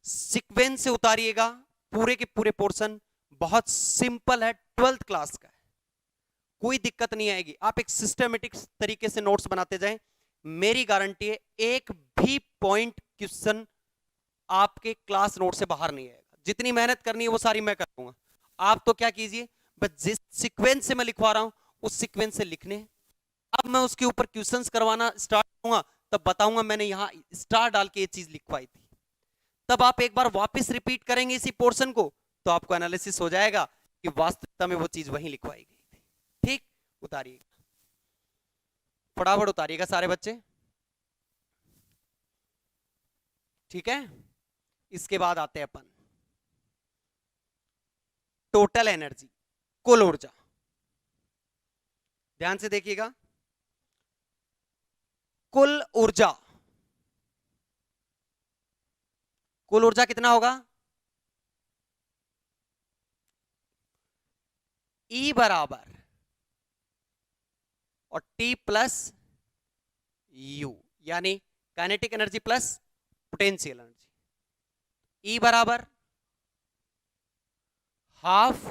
सीक्वेंस से उतारिएगा पूरे के पूरे पोर्शन, बहुत सिंपल है, 12th क्लास का है, कोई दिक्कत नहीं आएगी। आप एक सिस्टमेटिक तरीके से नोट्स बनाते जाएं, मेरी गारंटी है एक भी पॉइंट क्वेश्चन आपके क्लास नोट से बाहर नहीं आएगा। जितनी मेहनत करनी है वो सारी मैं कर दूंगा, आप तो क्या कीजिए, बस जिस सीक्वेंस से मैं लिखवा रहा हूं उस सीक्वेंस से लिखने। अब मैं उसके ऊपर क्वेश्चंस करवाना स्टार्ट करूंगा, तब बताऊंगा मैंने यहां स्टार डाल के ये चीज लिखवाई थी। तब आप एक बार वापस रिपीट करेंगे इसी पोर्शन को, तो आपको एनालिसिस हो जाएगा कि वास्तविकता में वो चीज वहीं लिखवाई गई थी। ठीक, उतारिएगा फटाफट, उतारिएगा सारे बच्चे, ठीक है। इसके बाद आते हैं अपन टोटल एनर्जी, कुल ऊर्जा। ध्यान से देखिएगा, कुल ऊर्जा, कुल ऊर्जा कितना होगा, E बराबर और T प्लस U, यानी kinetic energy plus potential energy. E बराबर हाफ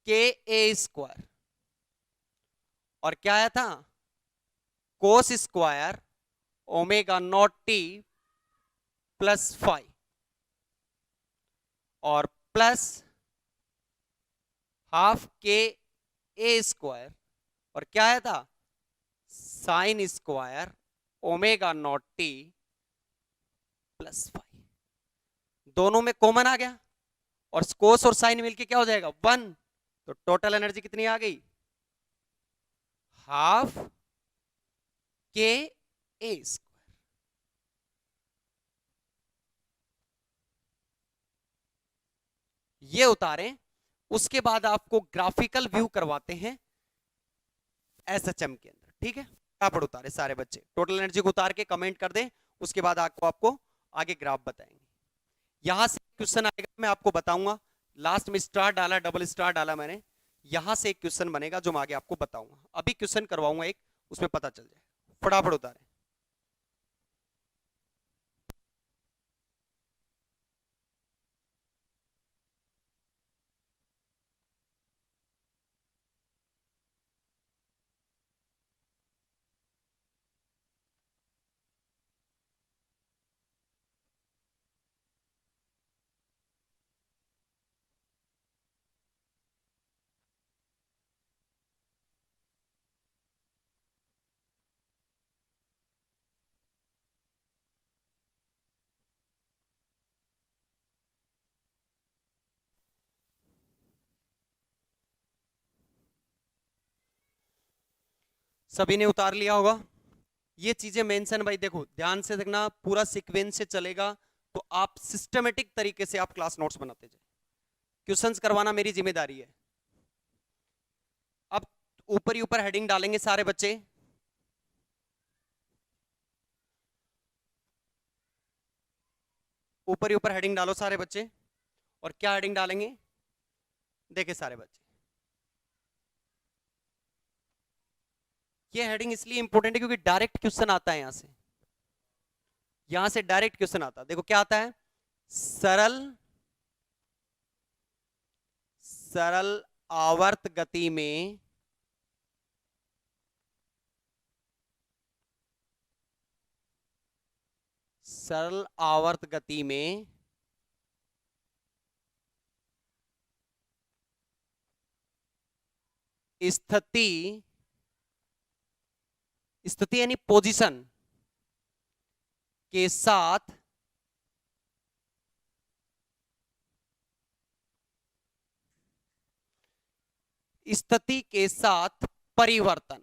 के ए स्क्वायर, और क्या आया था, कोस square omega naught T plus 5, और प्लस हाफ के ए स्क्वायर, और क्या आया था, sign square omega naught T plus 5। दोनों में कॉमन आ गया, और कोस और साइन मिलके क्या हो जाएगा, 1। तो टोटल एनर्जी कितनी आ गई, हाफ के ए स्क्वायर। ये उतारें, उसके बाद आपको ग्राफिकल व्यू करवाते हैं एसएचएम के अंदर, ठीक है। फटाफट उतारे सारे बच्चे, टोटल एनर्जी को उतार के कमेंट कर दें, उसके बाद आपको आगे ग्राफ बताएंगे। यहां से क्वेश्चन आएगा, मैं आपको बताऊंगा, लास्ट में स्टार डाला, डबल स्टार डाला मैंने, यहां से एक क्वेश्चन बनेगा जो मैं आगे आपको बताऊंगा। अभी क्वेश्चन करवाऊंगा एक, उसमें पता चल जाए। फटाफट उतारे। सभी ने उतार लिया होगा। ये चीजें मेंशन, भाई देखो ध्यान से देखना, पूरा सीक्वेंस से चलेगा तो आप सिस्टमेटिक तरीके से आप क्लास नोट्स बनाते जाए। क्वेश्चंस करवाना मेरी जिम्मेदारी है। अब ऊपर ही ऊपर हेडिंग डालेंगे सारे बच्चे। ऊपर ही ऊपर हेडिंग डालो सारे बच्चे। और क्या हेडिंग डालेंगे, देखे सारे बच्चे, ये हेडिंग इसलिए इंपॉर्टेंट है क्योंकि डायरेक्ट क्वेश्चन आता है यहां से डायरेक्ट क्वेश्चन आता है। देखो क्या आता है, सरल सरल आवर्त गति में सरल आवर्त गति में स्थिति स्थिति यानी पोजीशन के साथ स्थिति के साथ परिवर्तन।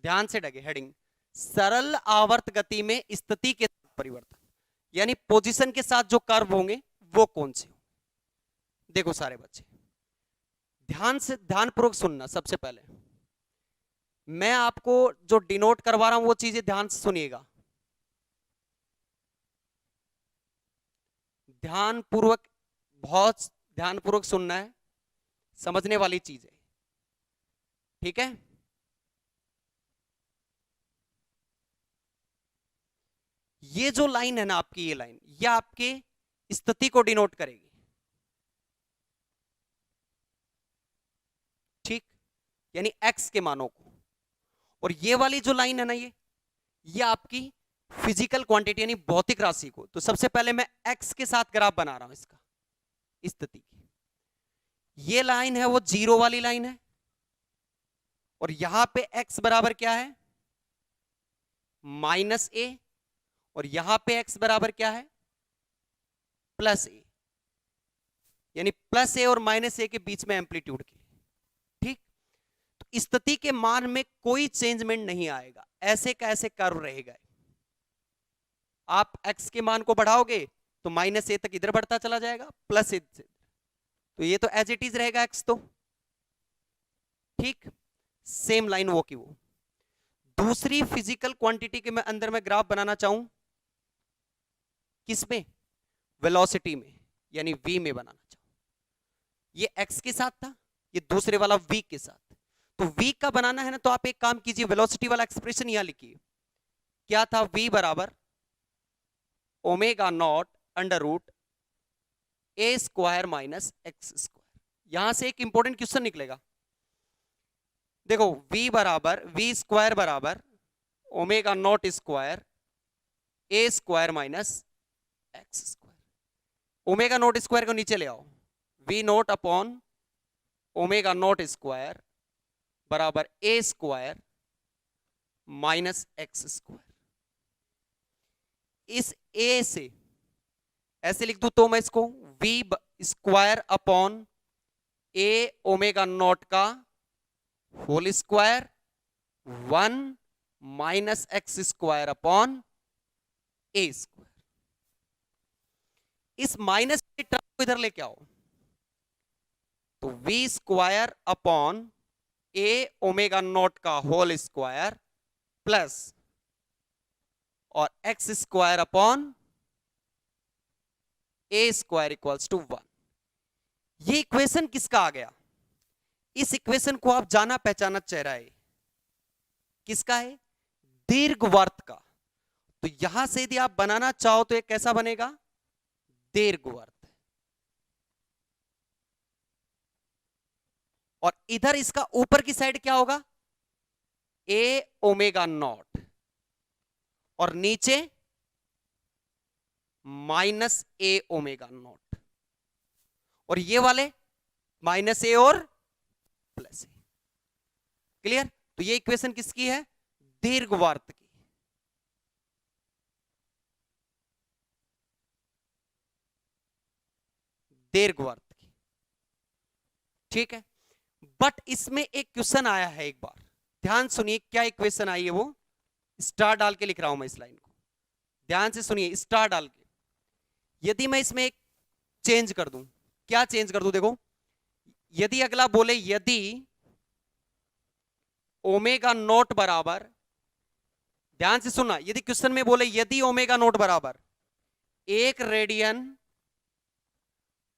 ध्यान से डगे हेडिंग, सरल आवर्त गति में स्थिति के साथ परिवर्तन, यानी पोजीशन के साथ जो कर्व होंगे वो कौन से होंगे। देखो सारे बच्चे ध्यान से, ध्यानपूर्वक सुनना। सबसे पहले मैं आपको जो डिनोट करवा रहा हूं वो चीजें ध्यान से सुनिएगा, ध्यानपूर्वक, बहुत ध्यानपूर्वक सुनना है, समझने वाली चीज है, ठीक है। ये जो लाइन है ना आपकी, ये लाइन, ये आपके स्थिति को डिनोट करेगी, ठीक, यानी एक्स के मानों को। और ये वाली जो लाइन है ना, ये आपकी फिजिकल क्वांटिटी यानी भौतिक राशि को। तो सबसे पहले मैं एक्स के साथ ग्राफ बना रहा हूं इसका, स्थिति की। ये लाइन है वो जीरो वाली लाइन है, और यहां पे एक्स बराबर क्या है, -a, और यहां पे एक्स बराबर क्या है, +a, यानी +a और -a के बीच में एम्पलीट्यूड के, ठीक। तो स्थिति के मान में कोई चेंजमेंट नहीं आएगा, ऐसे का ऐसे कर्व रहेगा। आप x के मान को बढ़ाओगे तो -a तक इधर बढ़ता चला जाएगा, +a से, तो ये तो एज इट इज रहेगा x तो, ठीक। सेम लाइन वो की वो। दूसरी फिजिकल क्वांटिटी के मैं अंदर में ग्राफ बनाना चाहूं किस में? वेलोसिटी में, यानी v में बनाना चाहो। ये x के साथ था, ये दूसरे वाला v के साथ। तो v का बनाना है ना, तो आप एक काम कीजिए, वेलोसिटी वाला एक्सप्रेशन यहां लिखिए। क्या था? v बराबर omega naught under root A square minus x square. यहां से एक इंपॉर्टेंट क्वेश्चन निकलेगा। देखो v बराबर v स्क्वायर बराबर ओमेगा नॉट स्क्वायर ए square minus x square. Omega naught square को नीचे ले आओ, v not upon omega naught square बराबर ए स्क्वायर माइनस एक्स स्क्वायर। इस a से ऐसे लिख दूं तो मैं इसको v square upon a omega naught का whole square 1 minus x square upon ए स्क्वायर। इस माइनस की टर्म को इधर लेके आओ, तो v square upon a omega naught का होल स्क्वायर प्लस और x square upon A square equals to 1। ये इक्वेशन किसका आ गया? इस इक्वेशन को आप जाना पहचाना चेहरा है, किसका है? दीर्घवृत्त का। तो यहां से यदि आप बनाना चाहो तो ये कैसा बनेगा? दीर्घवृत्त। और इधर इसका ऊपर की साइड क्या होगा? ए ओमेगा नॉट, और नीचे माइनस ए ओमेगा नॉट, और ये वाले माइनस ए और प्लस ए। क्लियर? तो ये इक्वेशन किसकी है? दीर्घवृत्त की। दीर्घवृत्त की, ठीक है। बट इसमें एक क्वेश्चन आया है, एक बार ध्यान सुनिए क्या इक्वेशन आई है। वो स्टार डाल के लिख रहा हूं मैं इस लाइन को, ध्यान से सुनिए, स्टार डाल के। यदि मैं इसमें एक चेंज कर दूं, क्या चेंज कर दूं? देखो, यदि अगला बोले यदि ओमेगा नोट बराबर, ध्यान से सुनना, यदि क्वेश्चन में बोले यदि ओमेगा नोट बराबर 1 रेडियन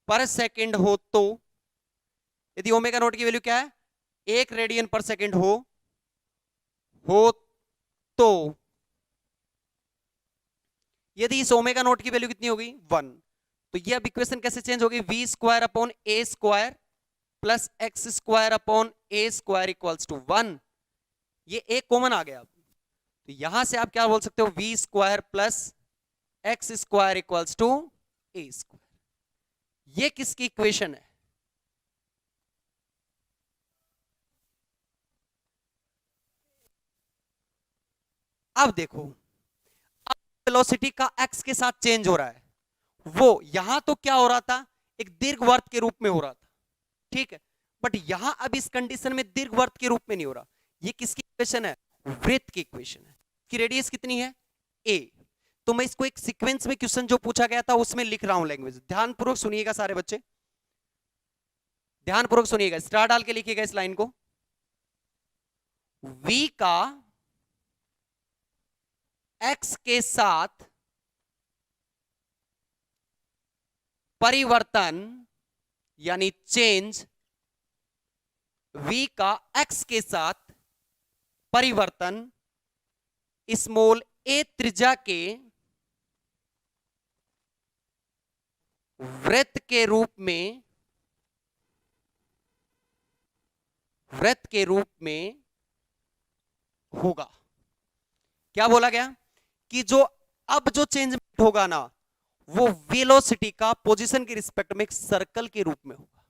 पर सेकंड हो, तो यदि ओमेगा नोट की वैल्यू क्या है? 1 रेडियन पर सेकंड हो तो यदि इस ओमेगा नोट की वैल्यू कितनी होगी? 1। तो ये अब इक्वेशन कैसे चेंज होगी? V square upon A square plus X square upon A square equals to 1। ये एक कॉमन आ गया अब, तो यहां से आप क्या बोल सकते हो? V square plus X square equals to A square. ये किसकी इक्वेशन है? अब देखो, अब वेलोसिटी का एक्स के साथ चेंज हो रहा है। वो यहां तो क्या हो रहा था? एक दीर्घवृत्त के रूप में हो रहा था, ठीक है। बट यहां अब इस कंडीशन में दीर्घवृत्त के रूप में नहीं हो रहा। ये किसकी इक्वेशन है? वृत्त की इक्वेशन है। कि रेडियस कितनी है? a। तो मैं इसको एक सीक्वेंस में क्वेश्चन जो पूछा गया था उसमें लिख रहा हूं लैंग्वेज। ध्यानपूर्वक सुनिएगा सारे बच्चे, ध्यानपूर्वक सुनिएगा। स्टार डाल के लिखिएगा इस लाइन को। v का x के साथ परिवर्तन यानी चेंज, v का x के साथ परिवर्तन स्मॉल a त्रिज्या के वृत्त के रूप में होगा। क्या बोला गया? कि जो अब जो चेंज होगा ना, वो वेलोसिटी का पोजीशन के रिस्पेक्ट में एक सर्कल के रूप में होगा।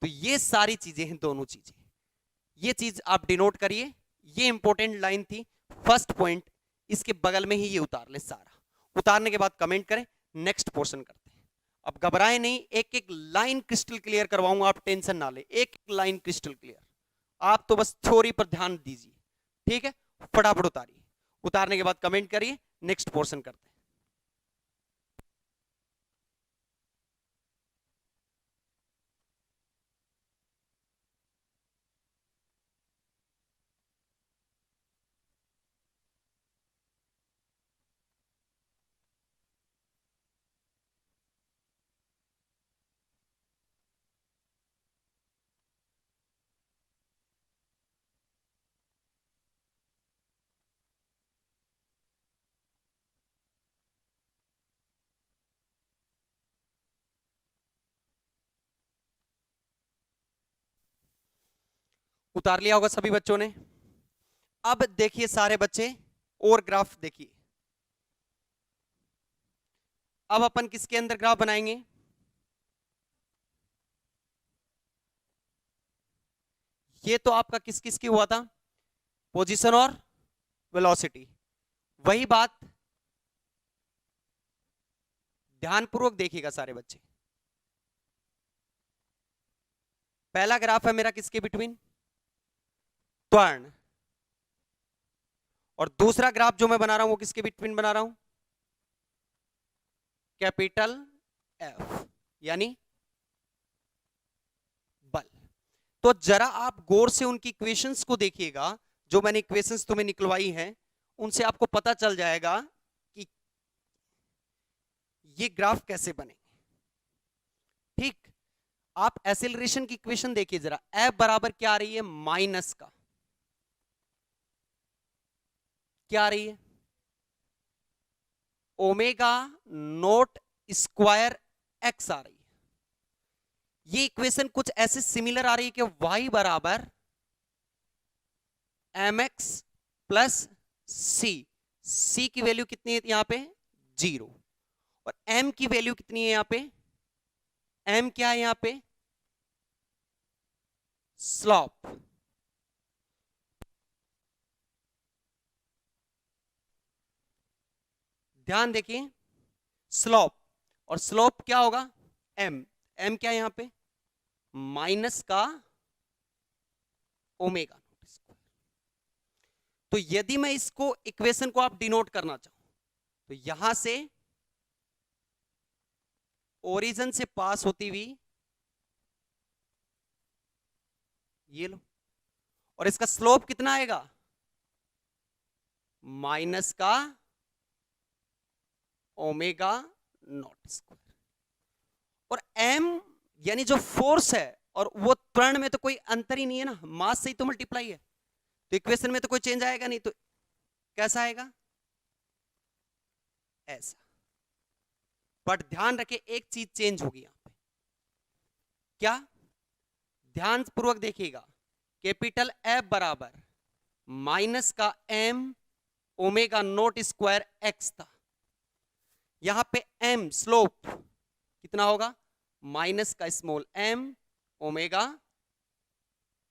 तो ये सारी चीजें हैं, दोनों चीजें। ये चीज आप डिनोट करिए, ये इंपॉर्टेंट लाइन थी। फर्स्ट पॉइंट इसके बगल में ही ये उतार ले सारा। उतारने के बाद कमेंट करें, नेक्स्ट पोर्शन करते हैं। अब घबराएं नहीं, एक एक लाइन क्रिस्टल क्लियर करवाऊंगा, आप टेंशन ना ले। एक एक लाइन क्रिस्टल क्लियर, आप तो बस थ्योरी पर ध्यान दीजिए, ठीक है। फटाफट उतारिए, उतारने के बाद कमेंट करिए, नेक्स्ट पोर्शन करते हैं। उतार लिया होगा सभी बच्चों ने। अब देखिए सारे बच्चे और ग्राफ देखिए। अब अपन किसके अंदर ग्राफ बनाएंगे? ये तो आपका किस किस की हुआ था? पोजीशन और वेलोसिटी। वही बात ध्यानपूर्वक देखिएगा सारे बच्चे। पहला ग्राफ है मेरा किसके बिटवीन? त्वरण। और दूसरा ग्राफ जो मैं बना रहा हूं वो किसके बिटवीन बना रहा हूं? कैपिटल एफ, यानी बल। तो जरा आप गौर से उनकी इक्वेशंस को देखिएगा, जो मैंने इक्वेशंस तुम्हें निकलवाई हैं, उनसे आपको पता चल जाएगा कि ये ग्राफ कैसे बने। ठीक, आप एक्सेलरेशन की इक्वेशन देखिए जरा। एफ बराबर क्या आ रही है? माइनस का क्या आ रही है? ओमेगा नोट स्क्वायर एक्स आ रही है। ये इक्वेशन कुछ ऐसे सिमिलर आ रही है कि y बराबर एम एक्स प्लस सी। सी की वैल्यू कितनी है यहां पे? 0। और m की वैल्यू कितनी है यहां पे? m क्या है यहां पे? स्लॉप। ध्यान देखिए, स्लॉप। और स्लॉप क्या होगा? m। m क्या है यहां पे? माइनस का ओमेगा। तो यदि मैं इसको इक्वेशन को आप डिनोट करना चाहूं तो यहां से ओरिजिन से पास होती हुई ये लो, और इसका स्लोप कितना आएगा? माइनस का ओमेगा नॉट स्क्वायर। और m यानी जो फोर्स है, और वो त्वरण में तो कोई अंतर ही नहीं है ना, मास से ही तो मल्टीप्लाई है, तो इक्वेशन में तो कोई चेंज आएगा नहीं। तो कैसा आएगा? ऐसा। बट ध्यान रखे एक चीज चेंज होगी यहां पे। क्या? ध्यान पूर्वक देखिएगा। कैपिटल एफ बराबर माइनस का m omega naught square x था। यहां पे m स्लोप कितना होगा? माइनस का स्मॉल m ओमेगा।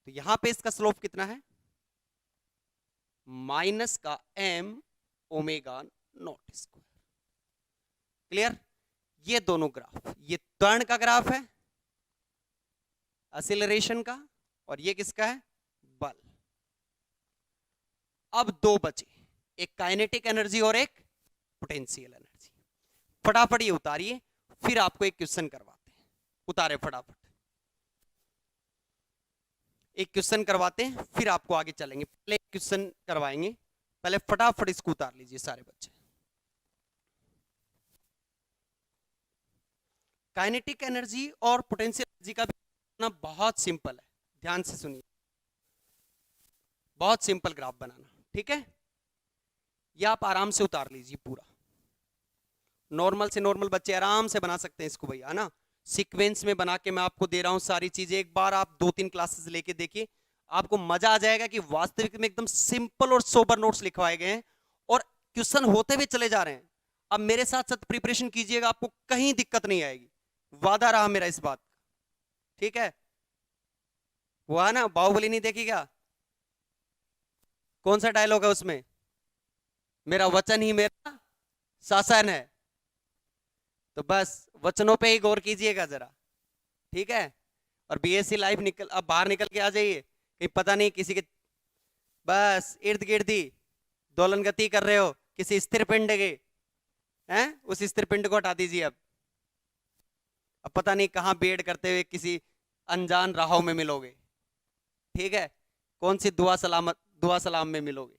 तो यहां पे इसका स्लोप कितना है? माइनस का m omega naught square. Clear? ये दोनों ग्राफ, ये त्वरण का ग्राफ है एक्सीलरेशन का, और ये किसका है? बल। अब दो बचे, एक काइनेटिक एनर्जी और एक पोटेंशियल एनर्जी। फटाफट ये उतारिए, फिर आपको एक क्वेश्चन करवाते हैं। उतारे फटाफट, एक क्वेश्चन करवाते हैं, फिर आपको आगे चलेंगे। पहले एक क्वेश्चन करवाएंगे, पहले फटाफट इसको उतार लीजिए सारे बच्चे। काइनेटिक एनर्जी और पोटेंशियल एनर्जी का भी बहुत सिंपल है, ध्यान से सुनिए। बहुत सिंपल ग्राफ बनाना, ठीक है? ये आप आराम से उतार लीजिए पूरा। नॉर्मल से नॉर्मल बच्चे आराम से बना सकते हैं इसको भैया, है ना? सीक्वेंस में बना के मैं आपको दे रहा हूं सारी चीजें। एक बार आप 2-3 क्लासेस लेके देखिए, आपको मजा आ जाएगा कि वास्तविक में एकदम सिंपल और सोबर नोट्स लिखवाए गए हैं, और क्वेश्चन होते हुए चले जा रहे हैं। अब मेरे साथ साथ प्रिपरेशन कीजिएगा, आपको कहीं दिक्कत नहीं आएगी, वादा रहा मेरा इस बात का, ठीक है? वो है ना, बाहुबली नहीं देखी क्या? कौन सा डायलॉग है उसमें? मेरा वचन ही मेरा शासन है। तो बस वचनों पे ही गौर कीजिएगा जरा, ठीक है? और बीएससी लाइफ निकल, अब बाहर निकल के आ जाइए, कहीं पता नहीं किसी के बस इर्द गिर्द ही दोलन गति कर रहे हो किसी स्थिर पिंड के, हैं? उस स्थिर पिंड को हटा दीजिए। अब पता नहीं कहां बेड करते हुए किसी अनजान राहों में मिलोगे, ठीक है? कौन सी दुआ सलाम में मिलोगे।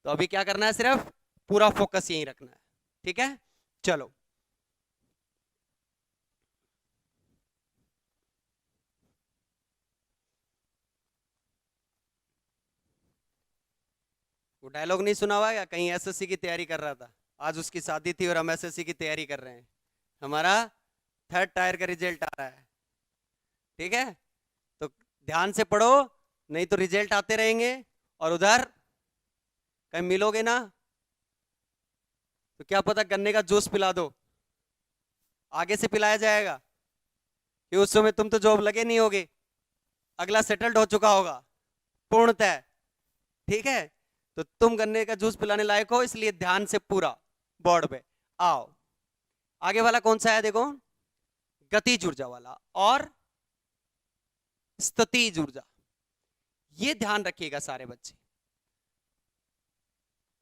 तो अभी क्या करना है? सिर्फ पूरा फोकस यहीं रखना है, ठीक है? चलो, वो डायलॉग नहीं सुना हुआ? या कहीं एसएससी की तैयारी कर रहा था? आज उसकी शादी थी और हम एसएससी की तैयारी कर रहे हैं। हमारा 3rd टायर का रिजल्ट आ रहा है, ठीक है? तो ध्यान से पढ़ो, नहीं तो रिजल्ट आते रहेंगे और उधर कहीं मिलोगे ना तो क्या पता गन्ने का जूस पिला दो, आगे से पिलाया जाएगा कि उस समय तुम तो जॉब लगे नहीं होगे, अगला सेटल्ड हो चुका होगा पूर्णतः। ठीक है, तो तुम गन्ने का जूस पिलाने लायक हो, इसलिए ध्यान से पूरा बोर्ड पे आओ। आगे वाला कौन सा है देखो, गतिज ऊर्जा वाला और स्थितिज ऊर्जा। ये ध्यान रखिएगा सारे बच्चे,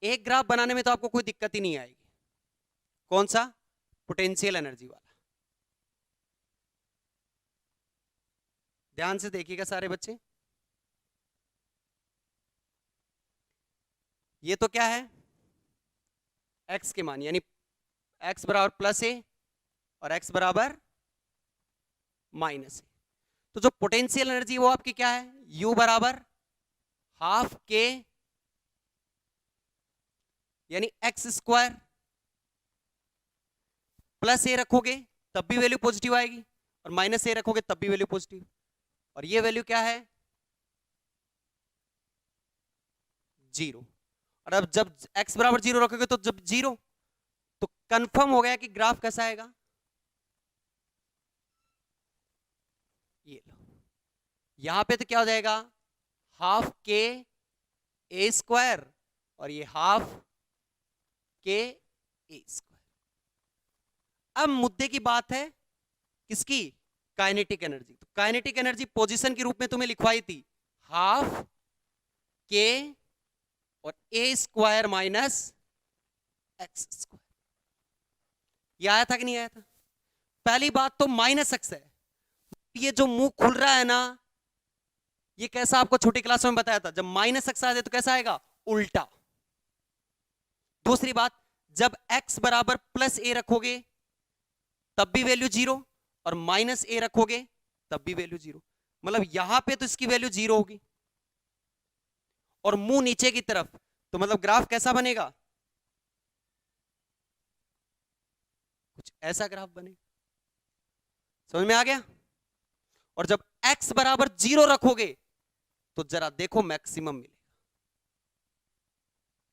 एक ग्राफ बनाने में तो आपको कोई दिक्कत ही नहीं आएगी। कौन सा, पोटेंशियल एनर्जी वाला। ध्यान से देखिएगा सारे बच्चे, ये तो क्या है, x के मान, यानी x बराबर प्लस ए और x बराबर माइनस ए। तो जो पोटेंशियल एनर्जी वो आपकी क्या है, u बराबर हाफ के यानी एक्स स्क्वायर, प्लस ए रखोगे तब भी वैल्यू पॉजिटिव आएगी और माइनस ए रखोगे तब भी वैल्यू पॉजिटिव। और ये वैल्यू क्या है, जीरो। और अब जब x बराबर जीरो रखोगे तो जब जीरो, तो कंफर्म हो गया कि ग्राफ कैसा आएगा, ये लो, यहां पे तो क्या हो जाएगा, हाफ के ए स्क्वायर और ये हाफ के ए स्क्वायर। अब मुद्दे की बात है किसकी, काइनेटिक एनर्जी। तो काइनेटिक एनर्जी पोजीशन के रूप में तुम्हें लिखवाई थी, हाफ के और A square minus x square. ये आया था कि नहीं आया था। पहली बात तो माइनस एक्स है, ये जो मुंह खुल रहा है ना, ये कैसा आपको छोटी क्लास में बताया था, जब माइनस एक्स आ जाए तो कैसा आएगा, उल्टा। दूसरी बात, जब x बराबर प्लस ए रखोगे तब भी वैल्यू जीरो और माइनस ए रखोगे तब भी वैल्यू जीरो। मतलब यहां पे तो इसकी वैल्यू जीरो होगी और मुंह नीचे की तरफ, तो मतलब ग्राफ कैसा बनेगा, कुछ ऐसा ग्राफ बनेगा। समझ में आ गया। और जब x बराबर जीरो रखोगे तो जरा देखो मैक्सिमम मिलेगा,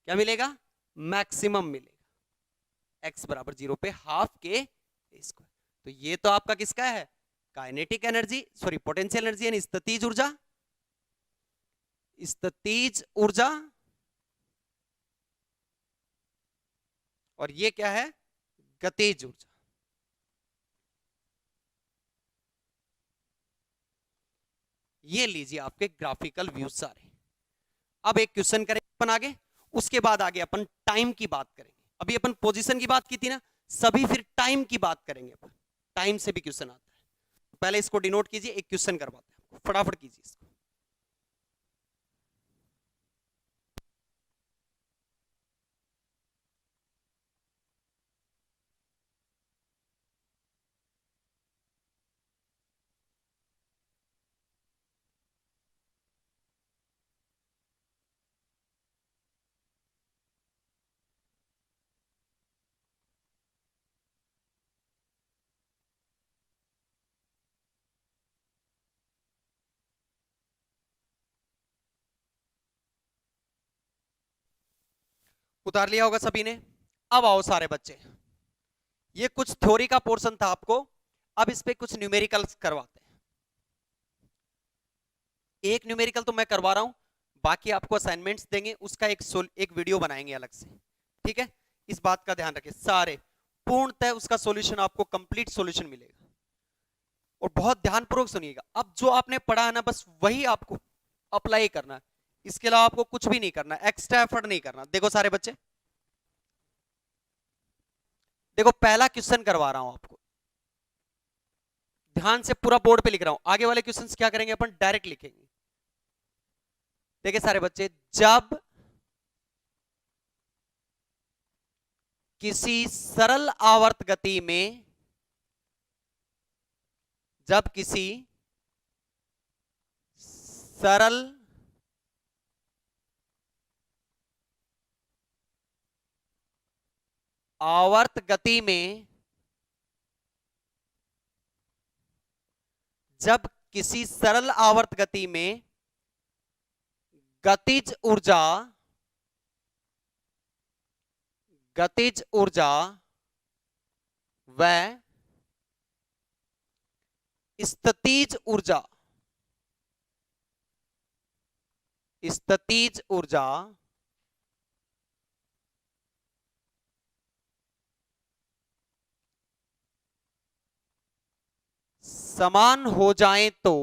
क्या मिलेगा, मैक्सिमम मिलेगा x बराबर जीरो पे हाफ के स्क्वायर। तो ये तो आपका किसका है, kinetic energy, sorry potential energy यानी स्थितिज ऊर्जा, स्थितिज ऊर्जा। और ये क्या है, गतिज ऊर्जा। ये लीजिए आपके ग्राफिकल व्यूज सारे। अब एक क्वेश्चन करेंगे अपन आगे, उसके बाद आगे अपन टाइम की बात करेंगे। अभी अपन पोजीशन की बात की थी ना, सभी फिर टाइम की बात करेंगे अपन, टाइम से भी क्वेश्चन आता है। पहले इसको डिनोट कीजिए, एक क्वेश्चन करवाते हैं, फटाफट कीजिए इसको। उतार लिया होगा सभी ने। अब आओ सारे बच्चे, ये कुछ थ्योरी का पोर्शन था आपको, अब इस पे कुछ न्यूमेरिकल्स करवाते हैं। एक न्यूमेरिकल तो मैं करवा रहा हूं, बाकी आपको असाइनमेंट्स देंगे, उसका एक वीडियो बनाएंगे अलग से। ठीक है, इस बात का ध्यान रखें सारे, पूर्णतः उसका सॉल्यूशन आपको कंप्लीट सॉल्यूशन मिलेगा। और बहुत ध्यानपूर्वक सुनिएगा, अब जो आपने पढ़ा है ना बस वही आपको अप्लाई करना है, इसके अलावा आपको कुछ भी नहीं करना, एक्स्ट्रा एफर्ट नहीं करना। देखो सारे बच्चे, देखो पहला क्वेश्चन करवा रहा हूं आपको, ध्यान से पूरा बोर्ड पे लिख रहा हूं। आगे वाले क्वेश्चंस क्या करेंगे अपन, डायरेक्ट लिखेंगे। देखिए सारे बच्चे, जब किसी सरल आवर्त गति में, जब किसी सरल आवर्त गति में, जब किसी सरल आवर्त गति में गतिज ऊर्जा, गतिज ऊर्जा व स्थितिज ऊर्जा, स्थितिज ऊर्जा समान हो जाएं तो,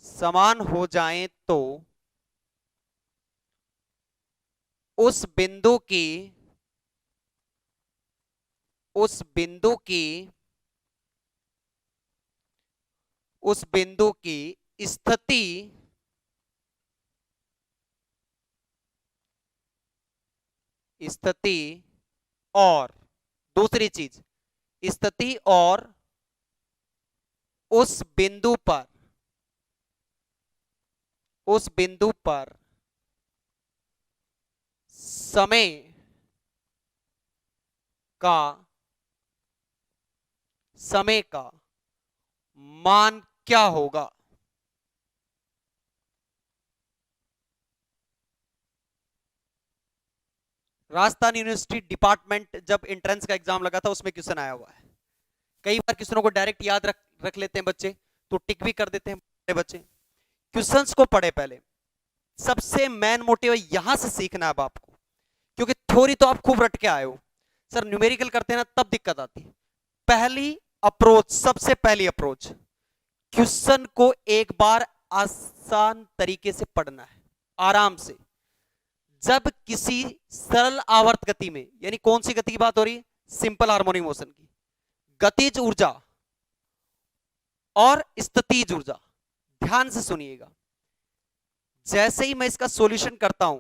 समान हो जाएं तो उस बिंदु की, उस बिंदु की, उस बिंदु की स्थिति, स्थिति और दूसरी चीज, स्थिति और उस बिंदु पर, उस बिंदु पर समय का, समय का मान क्या होगा। राजस्थान यूनिवर्सिटी डिपार्टमेंट जब एंट्रेंस का एग्जाम लगा था उसमें क्वेश्चन आया हुआ है। कई बार क्वेश्चनों को डायरेक्ट याद रख लेते हैं बच्चे, तो टिक भी कर देते हैं बच्चे। क्वेश्चंस को पढ़े पहले, सबसे मेन मोटिव है यहां से सीखना है अब आपको, क्योंकि थ्योरी तो आप खूब रट के आए हो, सर न्यूमेरिकल करते हैं ना तब दिक्कत आती है। पहली अप्रोच, सबसे पहली अप्रोच, क्वेश्चन को एक बार आसान तरीके से पढ़ना है, आराम से। जब किसी सरल आवर्त गति में, यानी कौन सी गति की बात हो रही है, सिंपल हार्मोनिक मोशन की, गतिज ऊर्जा और स्थितिज ऊर्जा, ध्यान से सुनिएगा। जैसे ही मैं इसका सॉल्यूशन करता हूं,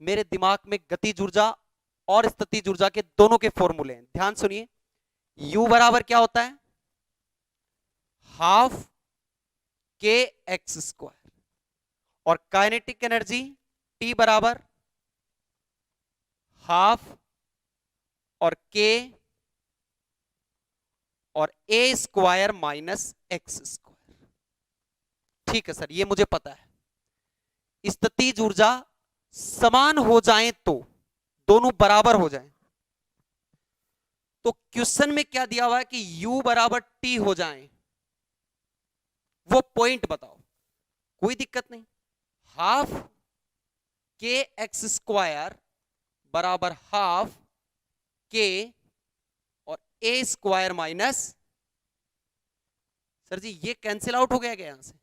मेरे दिमाग में गतिज ऊर्जा और स्थितिज ऊर्जा के दोनों के फॉर्मूले हैं, ध्यान सुनिए। U बराबर क्या होता है, हाफ के एक्स स्क्वायर, और काइनेटिक एनर्जी T बराबर हाफ और K और A square minus x square. ठीक है सर, ये मुझे पता है। स्थितिज ऊर्जा समान हो जाए तो, दोनों बराबर हो जाएं, तो क्वेश्चन में क्या दिया हुआ है कि U बराबर T हो जाए, वो पॉइंट बताओ, कोई दिक्कत नहीं। हाफ के एक्स स्क्वायर बराबर हाफ के और ए स्क्वायर माइनस, सर जी ये कैंसिल आउट हो गया क्या यहां से,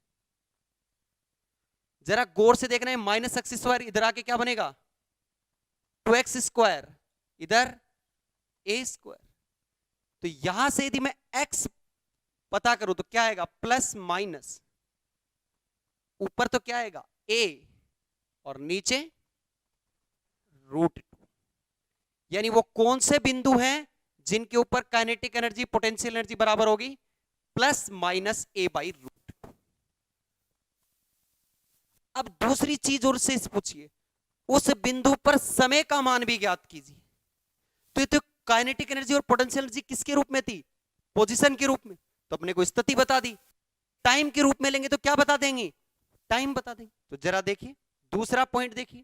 जरा गौर से देखना है। माइनस एक्स स्क्वायर इधर आके क्या बनेगा, 2x स्क्वायर, इधर ए स्क्वायर। तो यहां से यदि मैं x पता करूं तो क्या आएगा, प्लस माइनस, ऊपर तो क्या आएगा a और नीचे √2। यानी वो कौन से बिंदु हैं जिनके ऊपर काइनेटिक एनर्जी पोटेंशियल एनर्जी बराबर होगी, प्लस माइनस a/√2। अब दूसरी चीज और से पूछिए, उस बिंदु पर समय का मान भी ज्ञात कीजिए। तो ये तो काइनेटिक एनर्जी और पोटेंशियल एनर्जी किसके रूप में थी, पोजीशन के रूप में, तो अपने को स्थिति बता दी। टाइम के रूप में लेंगे तो क्या बता देंगे, टाइम बता देंगे। तो जरा देखिए दूसरा पॉइंट देखिए,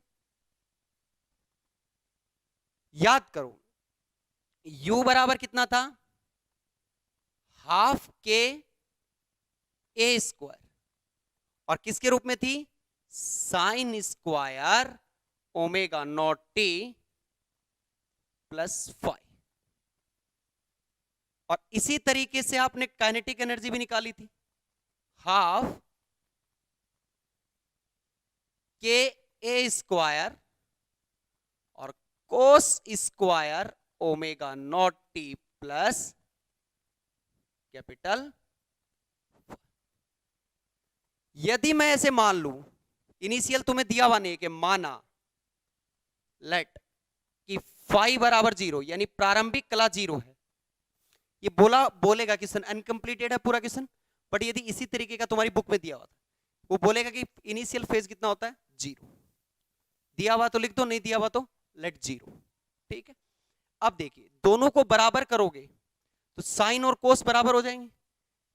याद करो U बराबर कितना था, हाफ के ए स्क्वायर, और किसके रूप में थी, sign square omega not T plus 5। और इसी तरीके से आपने काइनेटिक एनर्जी भी निकाली थी, हाफ के ए स्क्वायर और कोस square omega not T plus capital. यदि मैं ऐसे मान लूं, इनिशियल तुम्हें दिया हुआ नहीं कि माना लेट कि फाई बराबर 0, यानी प्रारंभिक कला 0 है, ये बोलेगा क्वेश्चन अनकंप्लीटेड है पूरा क्वेश्चन, बट यदि इसी तरीके का तुम्हारी बुक में दिया हुआ था, वो बोलेगा कि इनिशियल फेज कितना होता है 0, दिया हुआ तो लिख दो, नहीं दिया हुआ तो लेट 0। ठीक है, अब देखिए दोनों को बराबर करोगे तो साइन और कोस बराबर हो जाएंगे,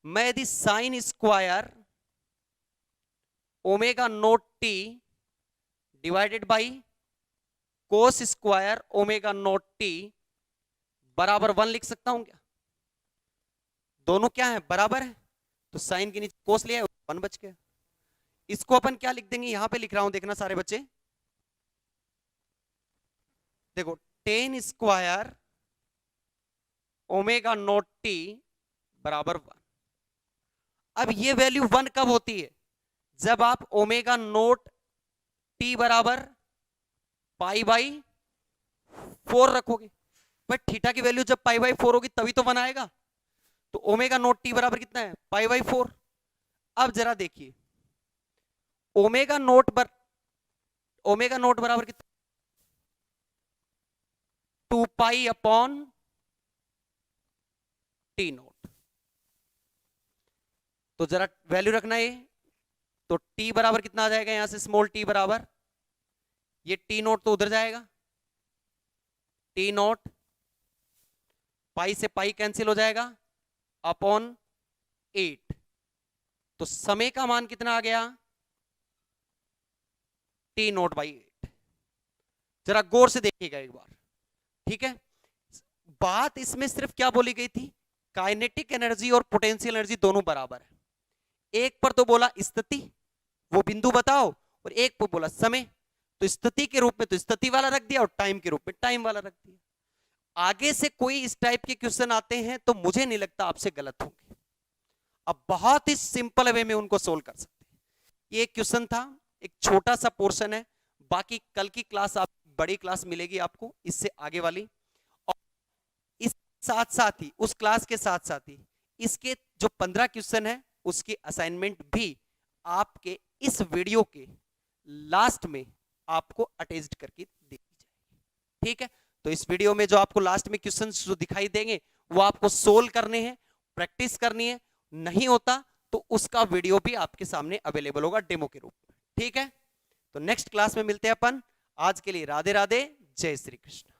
मैं यदि sign square omega naught T divided by cos square omega naught T बराबर 1 लिख सकता हूं क्या? दोनों क्या है, बराबर है, तो साइन के नीचे कोस लिया, 1 बच गया। इसको अपन क्या लिख देंगे, यहां पे लिख रहा हूं, देखना सारे बच्चे, देखो ten square omega naught T बराबर 1। अब ये वैल्यू 1 कब होती है, जब आप ओमेगा नोट टी बराबर पाई बाई 4 रखोगे। बट थीटा की वैल्यू जब पाई बाई 4 होगी तभी तो 1 आएगा। तो ओमेगा नोट टी बराबर कितना है, पाई बाई 4। अब जरा देखिए, ओमेगा नोट बराबर कितना, 2 पाई अपॉन टी नोट। तो जरा वैल्यू रखना है, तो टी बराबर कितना आ जाएगा, यहां से स्मॉल टी बराबर, ये टी नोट तो उधर जाएगा, टी नोट पाई से पाई कैंसिल हो जाएगा, अपॉन 8। तो समय का मान कितना आ गया, टी नोट बाई 8। जरा गौर से देखिएगा एक बार, ठीक है। बात इसमें सिर्फ क्या बोली गई थी, काइनेटिक एनर्जी और पोटेंशियल एनर्जी दोनों बराबर है। एक पर तो बोला स्थिति, वो बिंदु बताओ, और एक पर बोला समय। तो स्थिति के रूप में तो स्थिति वाला रख दिया, और टाइम के रूप में टाइम वाला रख दिया। आगे से कोई इस टाइप के क्वेश्चन आते हैं तो मुझे नहीं लगता आपसे गलत होंगे। अब बहुत ही सिंपल वे में उनको सोल्व कर सकते हैं। ये क्वेश्चन था, एक छोटा सा पोर्शन है, बाकी कल की क्लास आप बड़ी क्लास मिलेगी आपको इससे आगे वाली, और इस साथ साथ ही उस क्लास के साथ साथ ही इसके जो 15 क्वेश्चन है उसकी असाइनमेंट भी आपके इस वीडियो के लास्ट में आपको अटैच्ड करके दे दी जाएगी, ठीक है। तो इस वीडियो में जो आपको लास्ट में क्वेश्चन जो दिखाई देंगे वो आपको सोल्व करने हैं, प्रैक्टिस करनी है। नहीं होता तो उसका वीडियो भी आपके सामने अवेलेबल होगा डेमो के रूप में, ठीक है। तो नेक्स्ट क्लास में मिलते हैं अपन। आज के लिए राधे राधे, जय श्री कृष्ण।